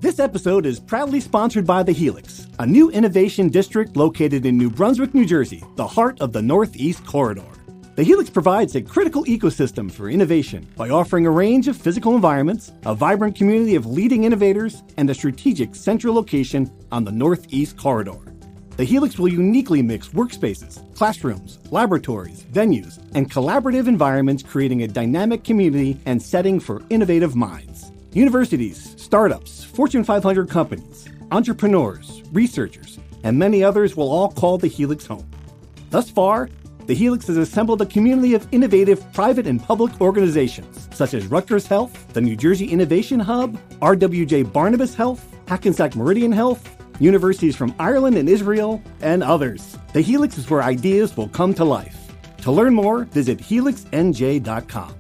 This episode is proudly sponsored by the Helix, a new innovation district located in New Brunswick, New Jersey, the heart of the Northeast Corridor. The Helix provides a critical ecosystem for innovation by offering a range of physical environments, a vibrant community of leading innovators, and a strategic central location on the Northeast Corridor. The Helix will uniquely mix workspaces, classrooms, laboratories, venues, and collaborative environments, creating a dynamic community and setting for innovative minds. Universities, startups, Fortune 500 companies, entrepreneurs, researchers, and many others will all call the Helix home. Thus far, the Helix has assembled a community of innovative private and public organizations, such as Rutgers Health, the New Jersey Innovation Hub, RWJ Barnabas Health, Hackensack Meridian Health, universities from Ireland and Israel, and others. The Helix is where ideas will come to life. To learn more, visit helixnj.com.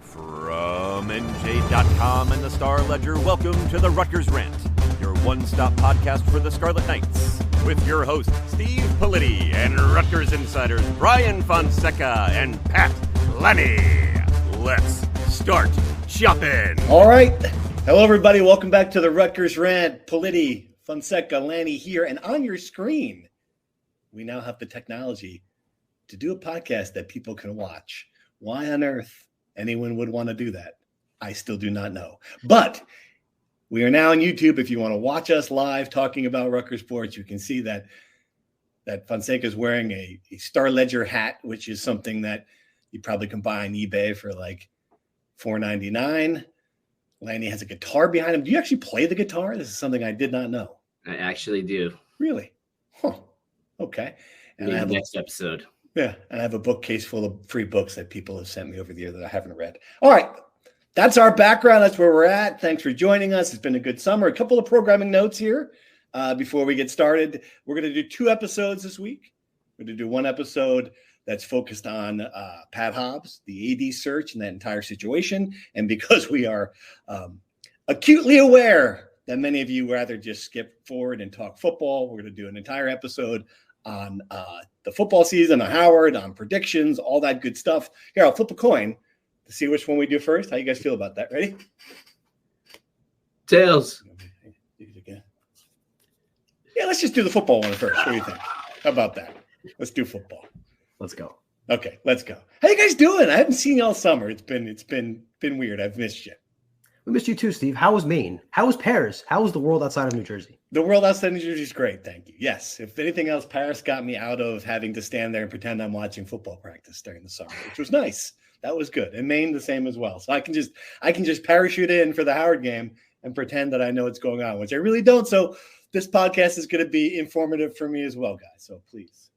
From NJ.com and the Star Ledger, welcome to the Rutgers Rant, your one-stop podcast for the Scarlet Knights, with your hosts Steve Politi and Rutgers insiders Brian Fonseca and Pat Lenny. Let's start shopping. All right. Hello, everybody. Welcome back to the Rutgers Rant. Politi, Fonseca, Lanny here. And on your screen, we now have the technology to do a podcast that people can watch. Why on earth anyone would want to do that, I still do not know. But we are now on YouTube. If you want to watch us live talking about Rutgers sports, you can see that Fonseca is wearing a Star Ledger hat, which is something that you probably can buy on eBay for like $4.99. Lanny has a guitar behind him. Do you actually play the guitar? This is something I did not know. I actually do. Really? Huh. Okay. And I have next episode. Yeah, and I have a bookcase full of free books that people have sent me over the year that I haven't read. All right. That's our background. That's where we're at. Thanks for joining us. It's been a good summer. A couple of programming notes here before we get started. We're going to do 2 episodes this week. We're going to do one episode that's focused on Pat Hobbs, the AD search, and that entire situation. And because we are acutely aware that many of you rather just skip forward and talk football, we're going to do an entire episode on the football season, on Howard, on predictions, all that good stuff. Here, I'll flip a coin to see which one we do first. How you guys feel about that? Ready? Tails. Yeah, let's just do the football one first. What do you think? How about that? Let's do football. Let's go. Okay, let's go. How you guys doing? I haven't seen you all summer. It's been weird. I've missed you. We missed you too, Steve. How was Maine? How was Paris? How was the world outside of New Jersey? The world outside of New Jersey is great, thank you. Yes, if anything else, Paris got me out of having to stand there and pretend I'm watching football practice during the summer, which was nice. That was good. And Maine the same as well. So I can just parachute in for the Howard game and pretend that I know what's going on, which I really don't. So this podcast is going to be informative for me as well, guys. So please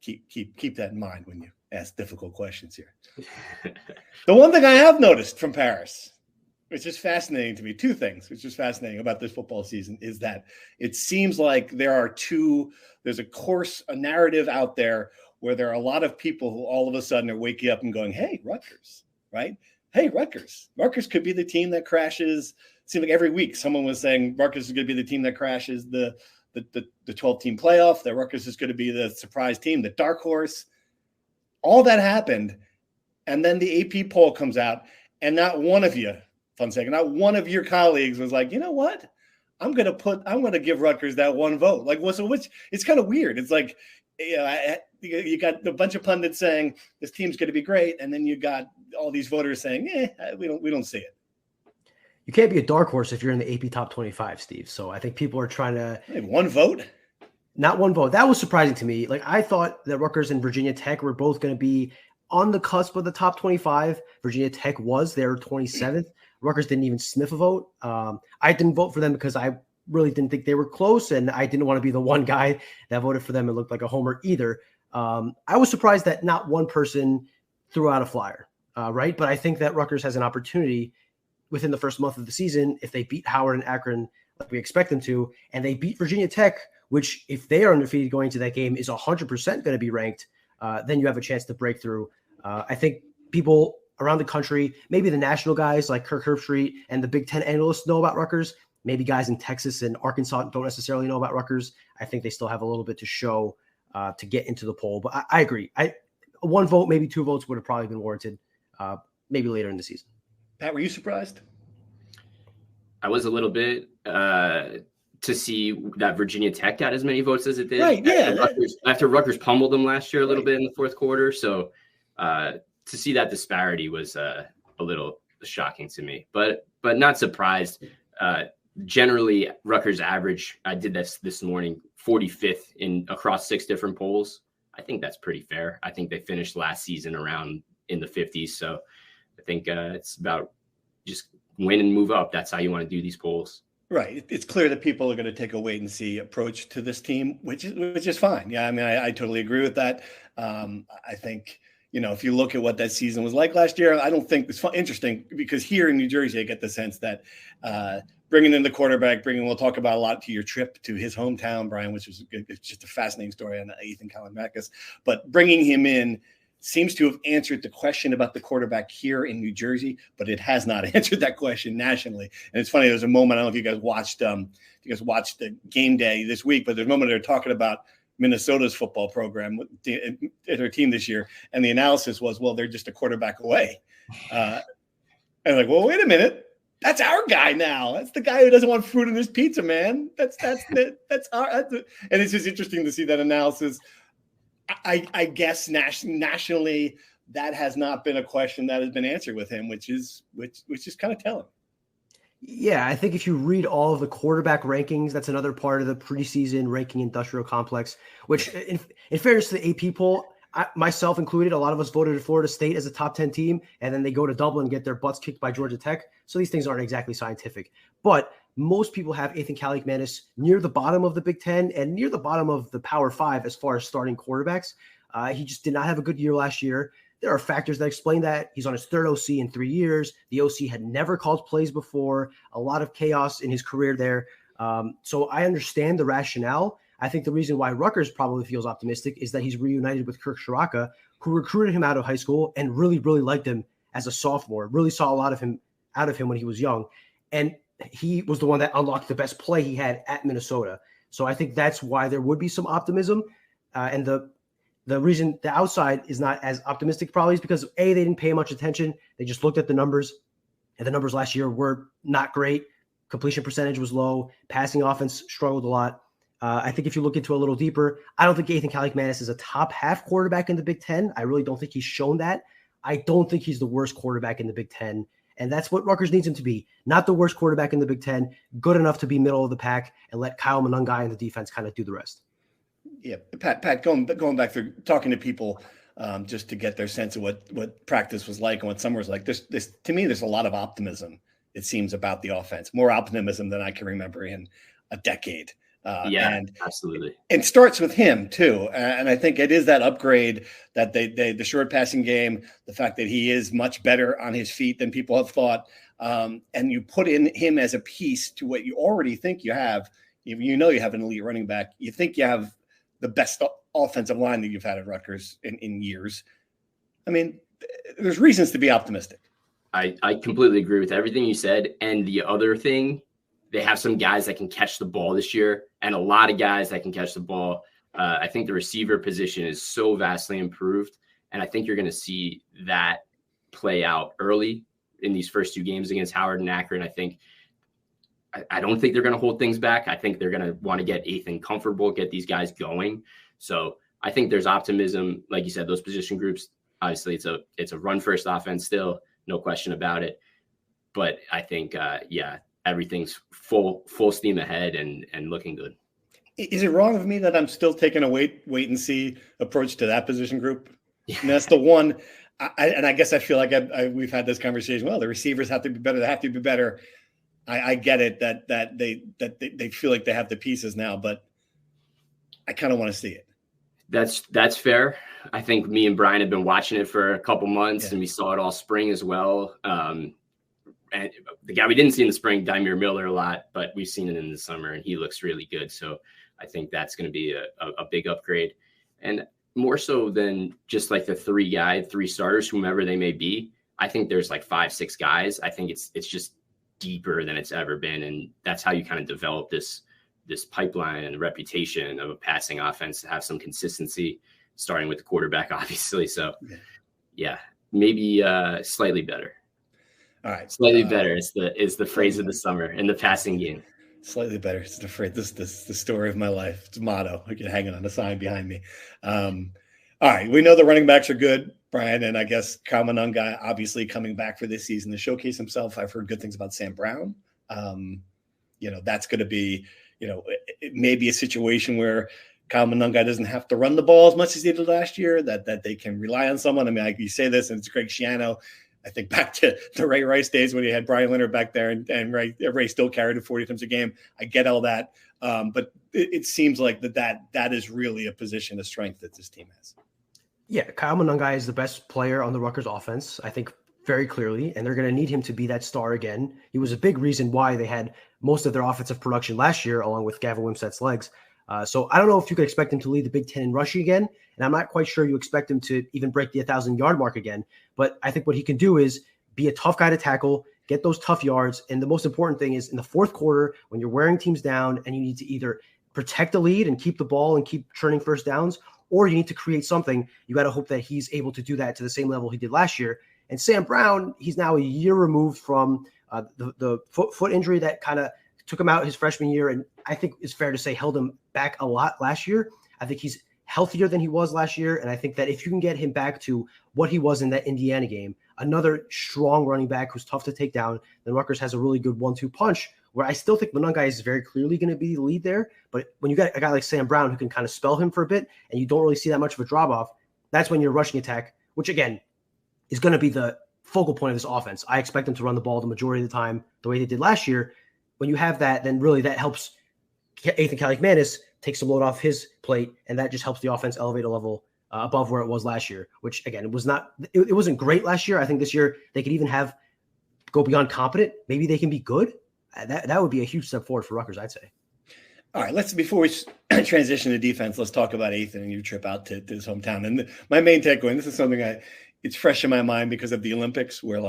keep that in mind when you ask difficult questions here. The one thing I have noticed from Paris, which is fascinating to me, 2 things, which is fascinating about this football season, is that it seems like there's a narrative out there where there are a lot of people who all of a sudden are waking up and going, hey, Rutgers, right? Hey, Rutgers. Rutgers could be the team that crashes. It seems like every week someone was saying Rutgers is going to be the team that crashes the 12-team playoff, that Rutgers is going to be the surprise team, the dark horse. All that happened, and then the AP poll comes out, and not one of you, Fonseca, not one of your colleagues was like, you know what? I'm going to give Rutgers that one vote. Like, it's kind of weird. It's like, you got a bunch of pundits saying this team's going to be great, and then you got all these voters saying, we don't see it. You can't be a dark horse if you're in the AP top 25, Steve. So I think people are trying to one vote. Not one vote. That was surprising to me. Like, I thought that Rutgers and Virginia Tech were both going to be on the cusp of the top 25. Virginia Tech was their 27th. Rutgers didn't even sniff a vote. I didn't vote for them because I really didn't think they were close, and I didn't want to be the one guy that voted for them and looked like a homer either. I was surprised that not one person threw out a flyer, right? But I think that Rutgers has an opportunity within the first month of the season if they beat Howard and Akron like we expect them to, and they beat Virginia Tech, which if they are undefeated going into that game is 100% going to be ranked, then you have a chance to break through. I think people around the country, maybe the national guys like Kirk Herbstreit and the Big Ten analysts know about Rutgers. Maybe guys in Texas and Arkansas don't necessarily know about Rutgers. I think they still have a little bit to show to get into the poll. But I agree. One vote, maybe 2 votes would have probably been warranted maybe later in the season. Pat, were you surprised? I was a little bit to see that Virginia Tech got as many votes as it did. Right, yeah. After Rutgers pummeled them last year a little bit in the fourth quarter. So to see that disparity was a little shocking to me, but not surprised. Generally, Rutgers average, I did this morning, 45th across 6 different polls. I think that's pretty fair. I think they finished last season around in the 50s. So I think it's about just win and move up. That's how you want to do these polls. Right. It's clear that people are going to take a wait and see approach to this team, which is fine. Yeah, I mean, I totally agree with that. I think, if you look at what that season was like last year, I don't think it's interesting because here in New Jersey, I get the sense that bringing in the quarterback, we'll talk about a lot to your trip to his hometown, Brian, which was it's just a fascinating story on Athan Kaliakmanis, but bringing him in seems to have answered the question about the quarterback here in New Jersey, but it has not answered that question nationally. And it's funny, there's a moment, I don't know if you guys watched the game day this week, but there's a moment they're talking about Minnesota's football program at their team this year. And the analysis was, well, they're just a quarterback away. And like, well, wait a minute. That's our guy now. That's the guy who doesn't want fruit in his pizza, man. And it's just interesting to see that analysis. I guess nationally, that has not been a question that has been answered with him, which is kind of telling. Yeah, I think if you read all of the quarterback rankings, that's another part of the preseason ranking industrial complex, which in fairness to the AP poll, myself included, a lot of us voted Florida State as a top 10 team, and then they go to Dublin and get their butts kicked by Georgia Tech. So these things aren't exactly scientific. But most people have Athan Kaliakmanis near the bottom of the Big Ten and near the bottom of the Power 5 as far as starting quarterbacks. He just did not have a good year last year. There are factors that explain that. He's on his third OC in 3 years. The OC had never called plays before. A lot of chaos in his career there. So I understand the rationale. I think the reason why Rutgers probably feels optimistic is that he's reunited with Kirk Shiraka, who recruited him out of high school and really, really liked him as a sophomore, really saw a lot of him out of him when he was young. And he was the one that unlocked the best play he had at Minnesota. So I think that's why there would be some optimism. And the reason the outside is not as optimistic probably is because they didn't pay much attention. They just looked at the numbers, and the numbers last year were not great. Completion percentage was low. Passing offense struggled a lot. I think if you look into a little deeper, I don't think Athan Kaliakmanis is a top half quarterback in the Big Ten. I really don't think he's shown that. I don't think he's the worst quarterback in the Big Ten. And that's what Rutgers needs him to be. Not the worst quarterback in the Big Ten, good enough to be middle of the pack and let Kyle Monangai and the defense kind of do the rest. Yeah, Pat, going back through talking to people just to get their sense of what practice was like and what summer was like. This to me, there's a lot of optimism, it seems, about the offense. More optimism than I can remember in a decade. And absolutely. It starts with him too. And I think it is that upgrade that the short passing game, the fact that he is much better on his feet than people have thought. And you put in him as a piece to what you already think you have. You have an elite running back. You think you have the best offensive line that you've had at Rutgers in years. I mean, there's reasons to be optimistic. I completely agree with everything you said. And the other thing, they have some guys that can catch the ball this year and a lot of guys that can catch the ball. I think the receiver position is so vastly improved. And I think you're going to see that play out early in these first 2 games against Howard and Akron. I don't think they're going to hold things back. I think they're going to want to get Athan comfortable, get these guys going. So I think there's optimism. Like you said, those position groups, obviously it's a run first offense still, no question about it. But I think, everything's full steam ahead and looking good. Is it wrong of me that I'm still taking a wait and see approach to that position group? And that's the one. I guess I feel like we've had this conversation. Well, the receivers have to be better. They have to be better. I get it that they feel like they have the pieces now, but I kind of want to see it. That's fair. I think me and Brian have been watching it for a couple months, and we saw it all spring as well. And the guy we didn't see in the spring, Dymere Miller, a lot, but we've seen it in the summer, and he looks really good. So I think that's going to be a big upgrade, and more so than just like the 3 starters, whomever they may be. I think there's like 5-6 guys. I think it's just deeper than it's ever been. And that's how you kind of develop this pipeline and reputation of a passing offense to have some consistency, starting with the quarterback, obviously. So maybe slightly better. All right. Slightly better is the phrase of the summer in the passing game. Slightly better. It's the phrase. This the story of my life. It's a motto. I can hang it on a sign behind me. All right. We know the running backs are good, Brian, and I guess Kaliakmanis obviously coming back for this season to showcase himself. I've heard good things about Sam Brown. That's going to be, it may be a situation where Kaliakmanis doesn't have to run the ball as much as he did last year, that they can rely on someone. I mean, you say this, and it's Greg Schiano. I think back to the Ray Rice days when he had Brian Leonard back there, and Ray still carried it 40 times a game. I get all that. But it seems like that is really a position of strength that this team has. Yeah, Kaliakmanis is the best player on the Rutgers offense, I think, very clearly, and they're going to need him to be that star again. He was a big reason why they had most of their offensive production last year, along with Gavin Wimsatt's legs. So I don't know if you could expect him to lead the Big Ten in rushing again, and I'm not quite sure you expect him to even break the 1,000-yard mark again. But I think what he can do is be a tough guy to tackle, get those tough yards, and the most important thing is in the fourth quarter when you're wearing teams down and you need to either protect the lead and keep the ball and keep churning first downs, or you need to create something. You got to hope that he's able to do that to the same level he did last year. And Sam Brown, he's now a year removed from the foot injury that kind of took him out his freshman year, and I think it's fair to say held him back a lot last year. I think he's healthier than he was last year, and I think that if you can get him back to what he was in that Indiana game, another strong running back who's tough to take down, then Rutgers has a really good 1-2 punch, where I still think Monangai is very clearly going to be the lead there. But when you got a guy like Sam Brown who can kind of spell him for a bit, and you don't really see that much of a drop-off, that's when your rushing attack, which again is going to be the focal point of this offense. I expect them to run the ball the majority of the time the way they did last year. When you have that, then really that helps Athan Kaliakmanis take some load off his plate, and that just helps the offense elevate a level above where it was last year, which again, it wasn't great last year. I think this year they could even go beyond competent. Maybe they can be good. That would be a huge step forward for Rutgers, I'd say. All right, before we transition to defense, let's talk about Athan and your trip out to his hometown. And my main takeaway, and this is something it's fresh in my mind because of the Olympics, where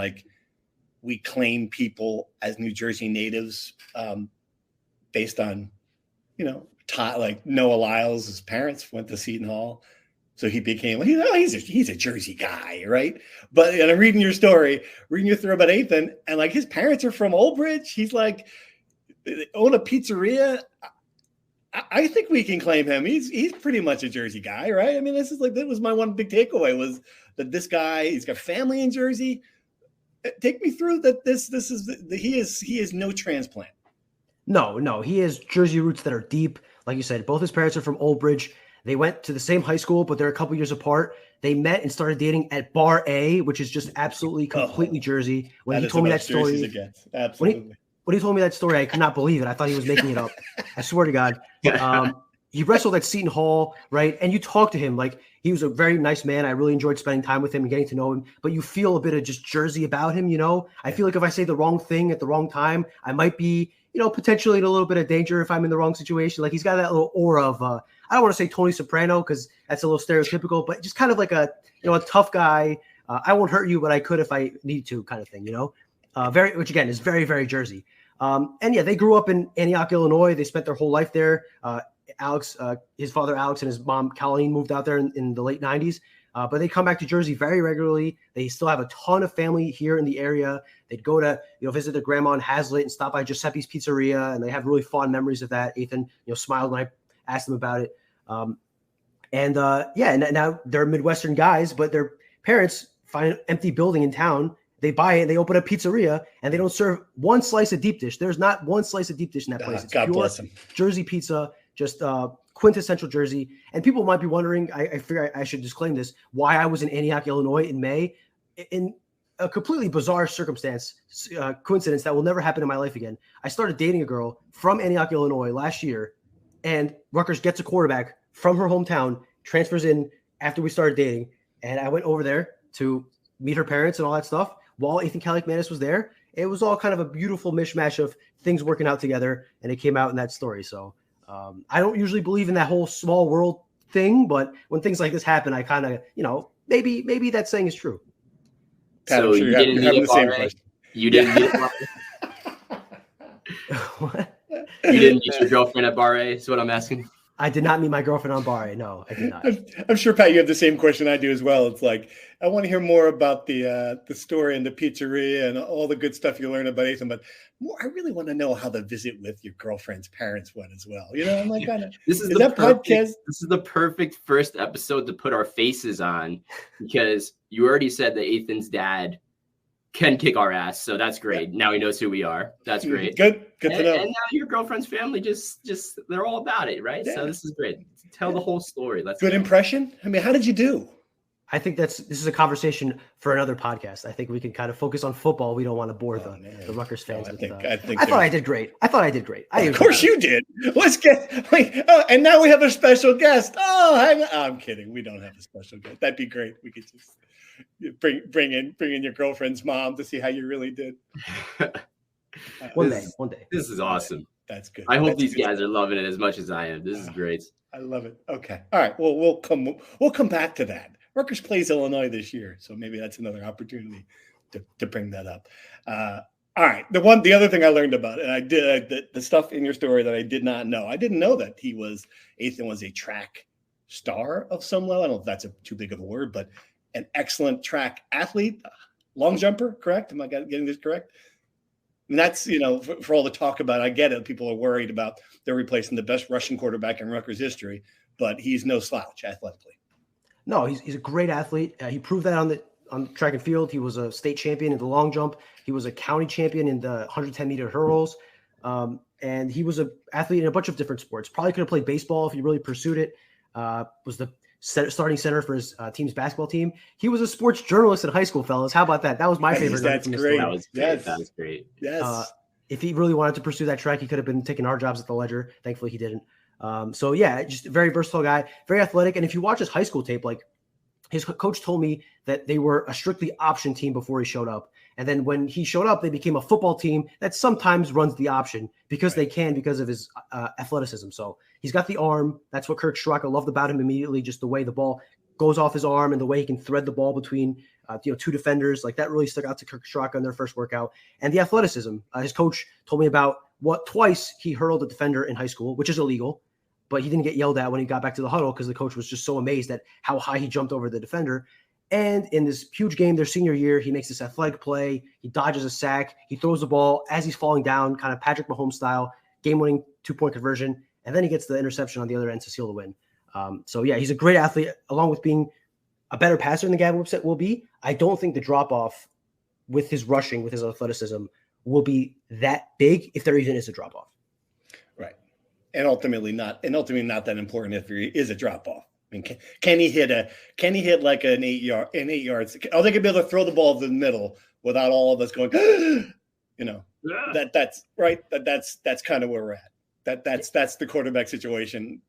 we claim people as New Jersey natives based on, like Noah Lyles, his parents went to Seton Hall. So he became, he's a Jersey guy, right? But I'm reading your story, reading your story about Athan, and his parents are from Old Bridge. He's they own a pizzeria. I think we can claim him. He's pretty much a Jersey guy, right? I mean, that was my one big takeaway, was that this guy, he's got family in Jersey. Take me through that. He is no transplant. No, he has Jersey roots that are deep. Like you said, both his parents are from Old Bridge. They went to the same high school, but they're a couple years apart. They met and started dating at Bar A, which is just absolutely completely Jersey. When he told me that story, absolutely. When he told me that story, I could not believe it. I thought he was making it up. I swear to God. He wrestled at Seton Hall, right? And you talk to him he was a very nice man. I really enjoyed spending time with him and getting to know him. But you feel a bit of just Jersey about him, I feel like if I say the wrong thing at the wrong time, I might be, potentially in a little bit of danger if I'm in the wrong situation. He's got that little aura of, I don't want to say Tony Soprano because that's a little stereotypical, but just kind of a tough guy. I won't hurt you, but I could if I need to, kind of thing, which again is very, very Jersey. And yeah, they grew up in Antioch, Illinois. They spent their whole life there. Alex, his father Alex and his mom Colleen moved out there in the late 90s. But they come back to Jersey very regularly. They still have a ton of family here in the area. They'd go to visit their grandma in Hazlitt and stop by Giuseppe's Pizzeria, and they have really fond memories of that. Athan smiled when I asked them about it. And now they're Midwestern guys, but their parents find an empty building in town. They buy it, they open a pizzeria, and they don't serve one slice of deep dish. There's not one slice of deep dish in that place. It's God pure bless them. Jersey pizza, just quintessential Jersey. And people might be wondering, I figure I should disclaim this, why I was in Antioch, Illinois in May. In a completely bizarre coincidence that will never happen in my life again. I started dating a girl from Antioch, Illinois last year, and Rutgers gets a quarterback from her hometown, transfers in after we started dating, and I went over there to meet her parents and all that stuff while Athan Kaliakmanis was there. It was all kind of a beautiful mishmash of things working out together, and it came out in that story. So I don't usually believe in that whole small world thing, but when things like this happen, I kind of, maybe that saying is true. Pat, so sure you didn't meet the same Bar A? question. You didn't meet What? You didn't meet your girlfriend at Bar A, is what I'm asking. I did not meet my girlfriend on Bari. No, I did not. I'm sure, Pat, you have the same question I do as well. It's like, I want to hear more about the story and the pizzeria and all the good stuff you learn about Athan, but more, I really want to know how the visit with your girlfriend's parents went as well. You know, I'm like, this is the perfect first episode to put our faces on, because you already said that Athan's dad can kick our ass, so that's great. Now he knows who we are. That's great. Good to know. And now your girlfriend's family just they're all about it, right? Yeah. So this is great. Tell the whole story. Let's Good go. impression. I mean, how did you do? I think this is a conversation for another podcast. I think we can kind of focus on football. We don't want to bore the Rutgers fans. I thought I did great. Of course you did. Let's get and now we have a special guest. I'm kidding. We don't have a special guest. That'd be great. We could just bring in your girlfriend's mom to see how you really did. One day. This is awesome. That's good. I hope these guys are loving it as much as I am. This is great. I love it. Okay. All right. Well, we'll come back to that. Rutgers plays Illinois this year, so maybe that's another opportunity to bring that up. All right. The other thing I learned about it, and I did the stuff in your story that I did not know. I didn't know that Athan was a track star of some level. I don't know if that's too big of a word, but an excellent track athlete, long jumper, correct? Am I getting this correct? And that's, for all the talk about, I get it. People are worried about they're replacing the best rushing quarterback in Rutgers history, but he's no slouch athletically. No, he's a great athlete. He proved that on track and field. He was a state champion in the long jump. He was a county champion in the 110-meter hurdles. And he was an athlete in a bunch of different sports. Probably could have played baseball if he really pursued it. Was the starting center for his team's basketball team. He was a sports journalist in high school, fellas. How about that? That was my favorite. That's great. That was great. Yes. If he really wanted to pursue that track, he could have been taking our jobs at the Ledger. Thankfully, he didn't. Just a very versatile guy, very athletic. And if you watch his high school tape, like his coach told me that they were a strictly option team before he showed up. And then when he showed up, they became a football team that sometimes runs the option because they can, because of his athleticism. So he's got the arm. That's what Kirk Straka loved about him immediately, just the way the ball goes off his arm and the way he can thread the ball between two defenders. Like that really stuck out to Kirk Straka in their first workout. And the athleticism. His coach told me about twice he hurled a defender in high school, which is illegal. But he didn't get yelled at when he got back to the huddle because the coach was just so amazed at how high he jumped over the defender. And in this huge game, their senior year, he makes this athletic play. He dodges a sack. He throws the ball as he's falling down, kind of Patrick Mahomes style, game-winning 2-point conversion. And then he gets the interception on the other end to seal the win. He's a great athlete, along with being a better passer than Gavin Wipset will be. I don't think the drop-off with his rushing, with his athleticism, will be that big if there even is a drop-off. Right. And ultimately not that important if there is a drop-off. I mean, can he hit like an 8 yards? Are they gonna be able to throw the ball to the middle without all of us going, that's right. That's kind of where we're at. That's the quarterback situation.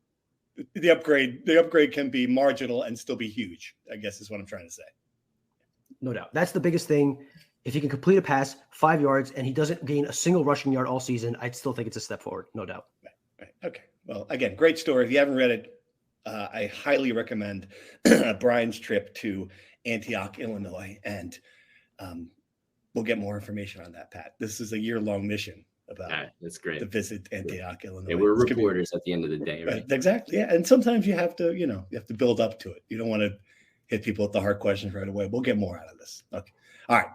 The upgrade can be marginal and still be huge, I guess is what I'm trying to say. No doubt. That's the biggest thing. If he can complete a pass 5 yards and he doesn't gain a single rushing yard all season, I'd still think it's a step forward. No doubt. Right. Okay. Well, again, great story. If you haven't read it, I highly recommend Brian's trip to Antioch, Illinois, and we'll get more information on that, Pat. This is a year-long mission about that's great. The visit Antioch, Illinois. Yeah, we're reporters at the end of the day, right? Exactly. Yeah, and sometimes you have to build up to it. You don't want to hit people with the hard questions right away. We'll get more out of this. Okay. All right.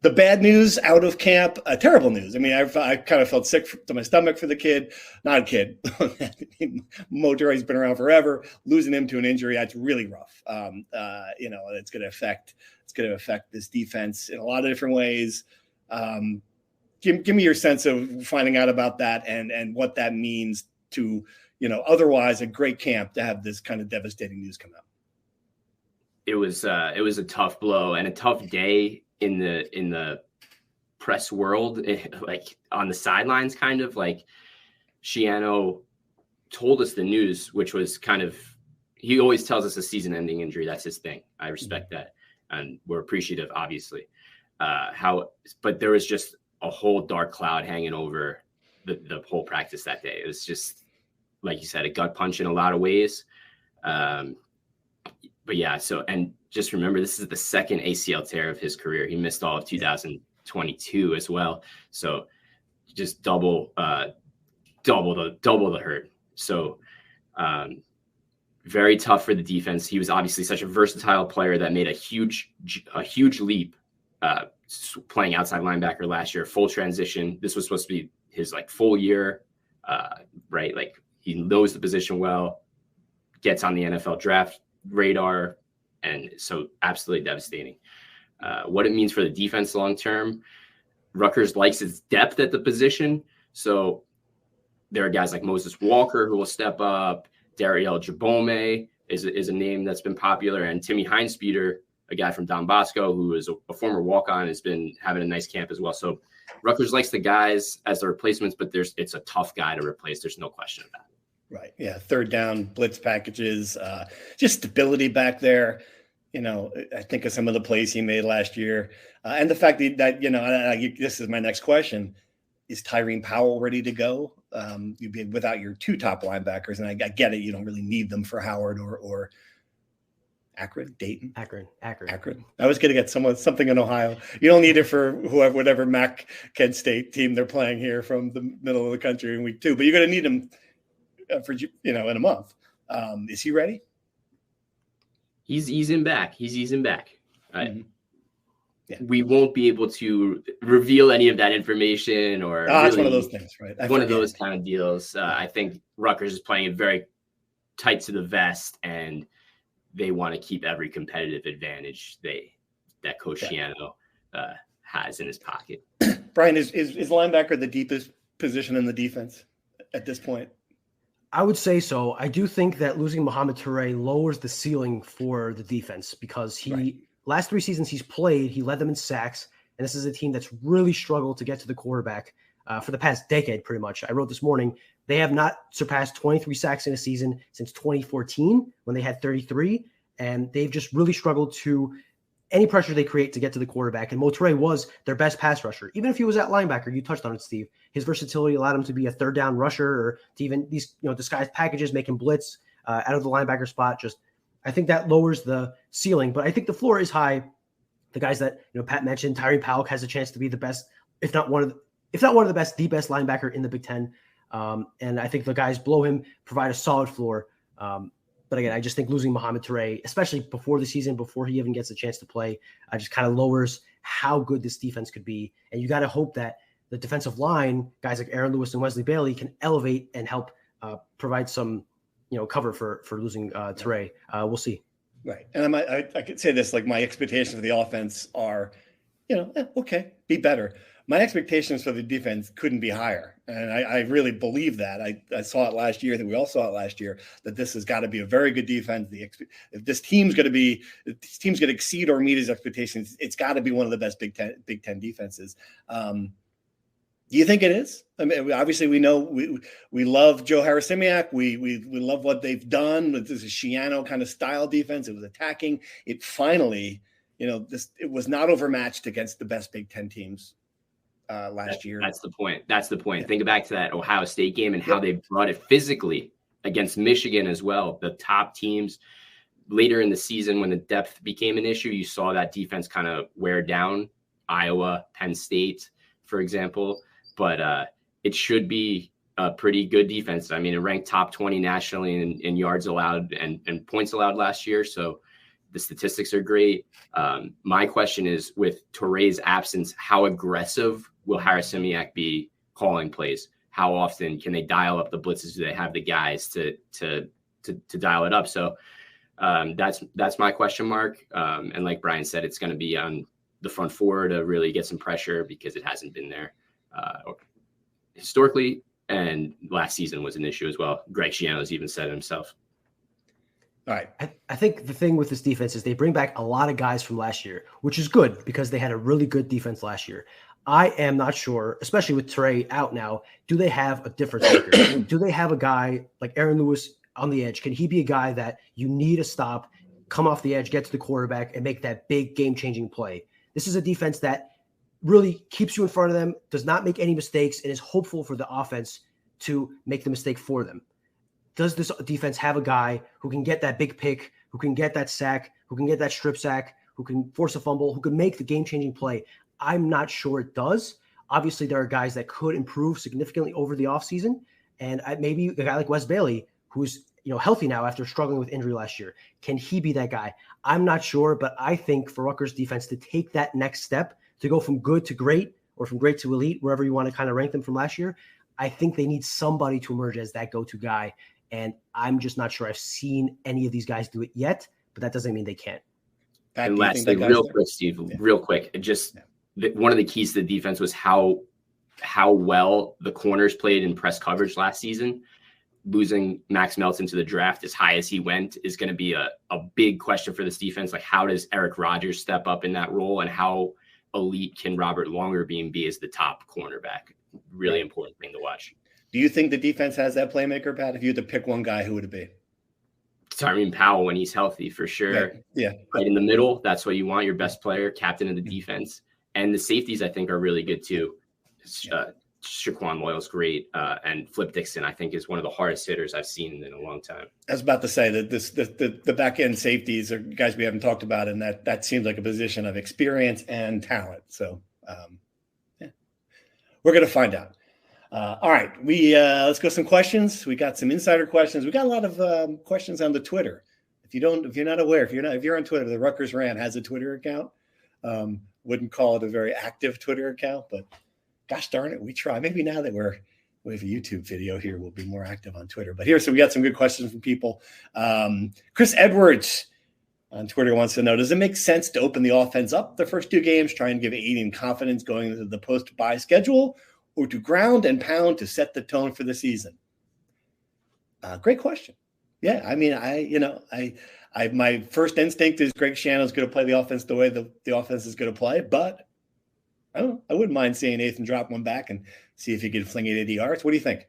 The bad news out of camp, terrible news. I mean, I kind of felt sick to my stomach for the kid. Not a kid. Motorhead's been around forever. Losing him to an injury, that's really rough. It's going to affect this defense in a lot of different ways. Give me your sense of finding out about that and what that means to, otherwise a great camp to have this kind of devastating news come out. It was a tough blow and a tough day in the press world, like on the sidelines, kind of like Schiano told us the news, which was kind of, he always tells us a season-ending injury. That's his thing. I respect that. And we're appreciative, obviously. But there was just a whole dark cloud hanging over the whole practice that day. It was just, like you said, a gut punch in a lot of ways. But yeah, and just remember, this is the second ACL tear of his career. He missed all of 2022 as well. So just double the hurt. So Very tough for the defense. He was obviously such a versatile player that made a huge leap playing outside linebacker last year, full transition. This was supposed to be his like full year, right? Like he knows the position well, gets on the NFL draft radar, and so absolutely devastating. What it means for the defense long term, Rutgers likes its depth at the position. So there are guys like Moses Walker who will step up. Dariel Jabome is a name that's been popular, and Timmy Heinspeeder, a guy from Don Bosco who is a former walk-on, has been having a nice camp as well. So Rutgers likes the guys as the replacements, but it's a tough guy to replace. There's no question of that. Right. Yeah. Third down blitz packages, just stability back there. I think of some of the plays he made last year, and the fact that this is my next question: is Tyreen Powell ready to go? You'd be without your two top linebackers, and I get it. You don't really need them for Howard or Akron, Dayton, Akron. I was going to get something in Ohio. You don't need it for whatever Mac Kent State team they're playing here from the middle of the country in week 2, but you're going to need him for in a month. Is he ready? He's easing back. Mm-hmm. Yeah. We won't be able to reveal any of that information, or it's one of those things, right? One of those kind of deals. I think Rutgers is playing it very tight to the vest, and they want to keep every competitive advantage that Coach Schiano has in his pocket. Brian, is linebacker the deepest position in the defense at this point? I would say so. I do think that losing Mohamed Toure lowers the ceiling for the defense because last 3 seasons he's played, he led them in sacks, and this is a team that's really struggled to get to the quarterback for the past decade, pretty much. I wrote this morning, they have not surpassed 23 sacks in a season since 2014 when they had 33, and they've just really struggled to any pressure they create to get to the quarterback. And Mo Toure was their best pass rusher. Even if he was at linebacker, you touched on it, Steve. His versatility allowed him to be a third down rusher, or to even these disguised packages, make him blitz out of the linebacker spot. I think that lowers the ceiling, but I think the floor is high. The guys that Pat mentioned, Tyreen Powell has a chance to be the best, if not one of the best, the best linebacker in the Big Ten. And I think the guys below him provide a solid floor. But again, I just think losing Mohamed Toure, especially before the season, before he even gets a chance to play, just kind of lowers how good this defense could be. And you got to hope that the defensive line, guys like Aaron Lewis and Wesley Bailey, can elevate and help provide some cover for losing Toure. We'll see. Right. And I could say this, like my expectations for the offense are, okay, be better. My expectations for the defense couldn't be higher. And I really believe that. I saw it last year. I think we all saw it last year, that this has got to be a very good defense. If this team's going to exceed or meet his expectations, it's got to be one of the best Big Ten defenses. Do you think it is? I mean, obviously we know we love Joe Harasimiak. We love what they've done. This is a Schiano kind of style defense. It was attacking. It finally, it was not overmatched against the best Big Ten teams last year. That's the point. Yeah. Think back to that Ohio State game and how they brought it physically against Michigan as well. The top teams later in the season, when the depth became an issue, you saw that defense kind of wear down. Iowa, Penn State, for example. But it should be a pretty good defense. I mean, it ranked top 20 nationally in yards allowed and points allowed last year. So the statistics are great. My question is, with Toure's absence, how aggressive will Harasimiak be calling plays? How often can they dial up the blitzes? Do they have the guys to dial it up? So that's my question mark. And like Brian said, it's going to be on the front four to really get some pressure because it hasn't been there historically, and last season was an issue as well. Greg Schiano's even said it himself. All right. I think the thing with this defense is they bring back a lot of guys from last year, which is good because they had a really good defense last year. I am not sure, especially with Toure out now, do they have a difference maker? Do they have a guy like Aaron Lewis on the edge? Can he be a guy that you need to stop, come off the edge, get to the quarterback, and make that big game-changing play? This is a defense that really keeps you in front of them, does not make any mistakes, and is hopeful for the offense to make the mistake for them. Does this defense have a guy who can get that big pick, who can get that sack, who can get that strip sack, who can force a fumble, who can make the game-changing play? I'm not sure it does. Obviously, there are guys that could improve significantly over the offseason, and maybe a guy like Wes Bailey, who's healthy now after struggling with injury last year. Can he be that guy? I'm not sure, but I think for Rutgers defense to take that next step, to go from good to great or from great to elite, wherever you want to kind of rank them from last year, I think they need somebody to emerge as that go-to guy. And I'm just not sure I've seen any of these guys do it yet, but that doesn't mean they can't. Pat, and lastly, real quick, Steve, real quick, one of the keys to the defense was how well the corners played in press coverage last season. Losing Max Melton to the draft as high as he went is going to be a big question for this defense. Like, how does Eric Rogers step up in that role, and how elite can Robert Longerbeam be as the top cornerback? Really important thing to watch. Do you think the defense has that playmaker, Pat? If you had to pick one guy, who would it be? Tyrone Powell when he's healthy, for sure. Yeah. Right in the middle, that's what you want, your best player, captain of the defense. And the safeties, I think, are really good too. Shaquan Loyal's great. And Flip Dixon, I think, is one of the hardest hitters I've seen in a long time. I was about to say that the back end safeties are guys we haven't talked about, and that seems like a position of experience and talent. So, we're going to find out. All right, let's go some questions. We got some insider questions. We got a lot of questions on the Twitter. If you're not aware, if you're on Twitter, the Rutgers Rant has a Twitter account. Wouldn't call it a very active Twitter account, but gosh darn it, we try. Maybe now that we have a YouTube video here, we'll be more active on Twitter. But so we got some good questions from people. Chris Edwards on Twitter wants to know, does it make sense to open the offense up the first 2 games, try and give Aiden confidence going into the post-bye schedule, or to ground and pound to set the tone for the season? Great question. Yeah, I mean, my first instinct is Greg Schiano's going to play the offense the way the offense is going to play, but I wouldn't mind seeing Athan drop one back and see if he could fling it 80 yards. What do you think?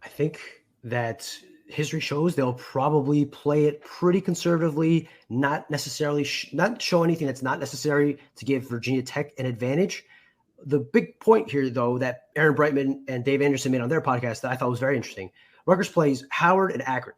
I think that history shows they'll probably play it pretty conservatively, not necessarily not show anything that's not necessary to give Virginia Tech an advantage. The big point here, though, that Aaron Brightman and Dave Anderson made on their podcast that I thought was very interesting. Rutgers plays Howard and Akron.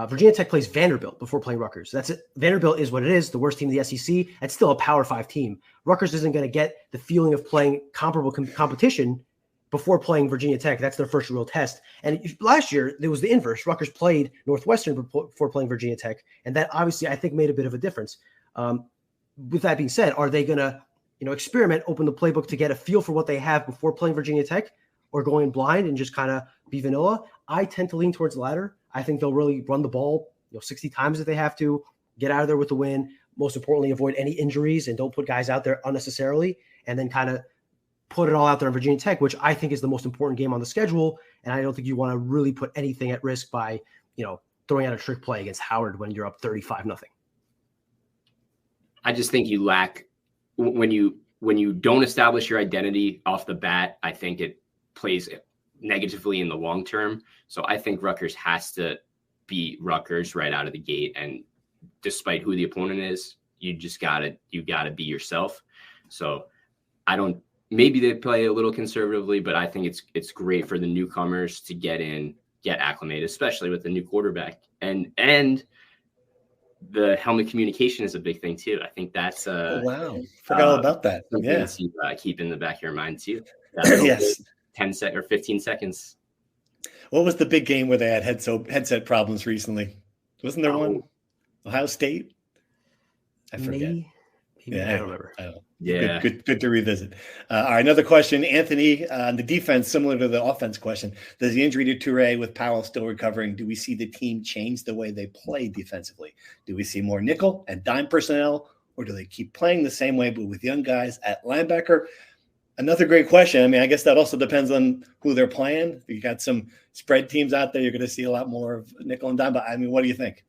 Virginia Tech plays Vanderbilt before playing Rutgers. That's it. Vanderbilt is what it is, the worst team in the SEC. It's still a Power 5 team. Rutgers isn't going to get the feeling of playing comparable competition before playing Virginia Tech. That's their first real test. And last year, there was the inverse. Rutgers played Northwestern before playing Virginia Tech, and that obviously, I think, made a bit of a difference. With that being said, are they going to experiment, open the playbook to get a feel for what they have before playing Virginia Tech, or going blind and just kind of be vanilla? I tend to lean towards the latter. I think they'll really run the ball 60 times if they have to, get out of there with the win. Most importantly, avoid any injuries and don't put guys out there unnecessarily, and then kind of put it all out there in Virginia Tech, which I think is the most important game on the schedule. And I don't think you want to really put anything at risk by, throwing out a trick play against Howard when you're up 35-0. I just think you lack when you don't establish your identity off the bat. I think it plays negatively in the long term. So I think Rutgers has to beat Rutgers right out of the gate. And despite who the opponent is, you gotta be yourself. So maybe they play a little conservatively, but I think it's great for the newcomers to get acclimated, especially with the new quarterback. And the helmet communication is a big thing too. I think that's forgot all about that. Yeah, to keep in the back of your mind too. Yes, 10 or 15 seconds. What was the big game where they had headset problems recently? Wasn't there one? Ohio State? I forget. Maybe I don't remember. I don't know. Yeah. Good to revisit. All right, another question. Anthony, on the defense, similar to the offense question, does the injury to Toure with Powell still recovering, do we see the team change the way they play defensively? Do we see more nickel and dime personnel, or do they keep playing the same way but with young guys at linebacker? Another great question. I mean, I guess that also depends on who they're playing. If you got some spread teams out there, you're going to see a lot more of nickel and dime. But, I mean, what do you think?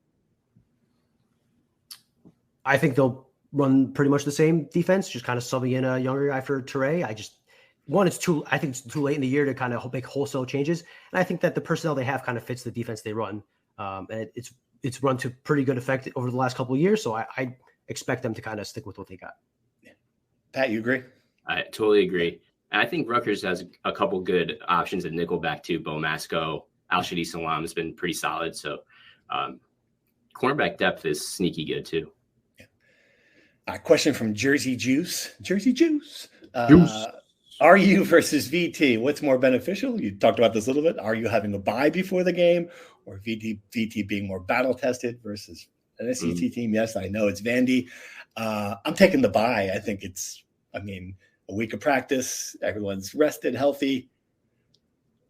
I think they'll run pretty much the same defense, just kind of subbing in a younger guy for Toure. I think it's too late in the year to kind of make wholesale changes. And I think that the personnel they have kind of fits the defense they run. And it's run to pretty good effect over the last couple of years. So I expect them to kind of stick with what they got. Yeah. Pat, you agree? I totally agree. And I think Rutgers has a couple good options at nickelback too. Bo Masco, Al-Shadi Salam has been pretty solid. So cornerback depth is sneaky good too. Question from Jersey Juice. RU versus VT, what's more beneficial? You talked about this a little bit. Are you having a bye before the game, or VT being more battle tested versus an SEC team? Yes, I know it's Vandy. I'm taking the bye. I think a week of practice, everyone's rested, healthy.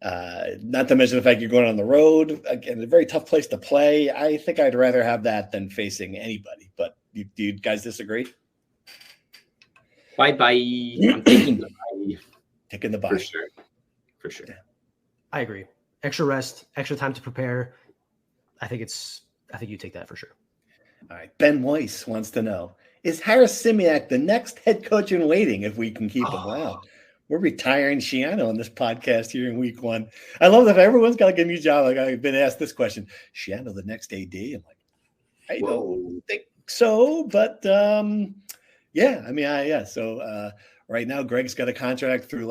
Not to mention the fact you're going on the road, again, a very tough place to play. I think I'd rather have that than facing anybody. But do you guys disagree? Bye. I'm taking the bye. Taking the bye. For sure. I agree. Extra rest, extra time to prepare. I think you take that for sure. All right. Ben Weiss wants to know, is Harris Simiak the next head coach in waiting if we can keep him? Wow. We're retiring Shiano on this podcast here in week 1. I love that everyone's got to get a new job. Like, I've been asked this question, Shiano the next AD? I'm like, I don't think so, but yeah. So right now, Greg's got a contract through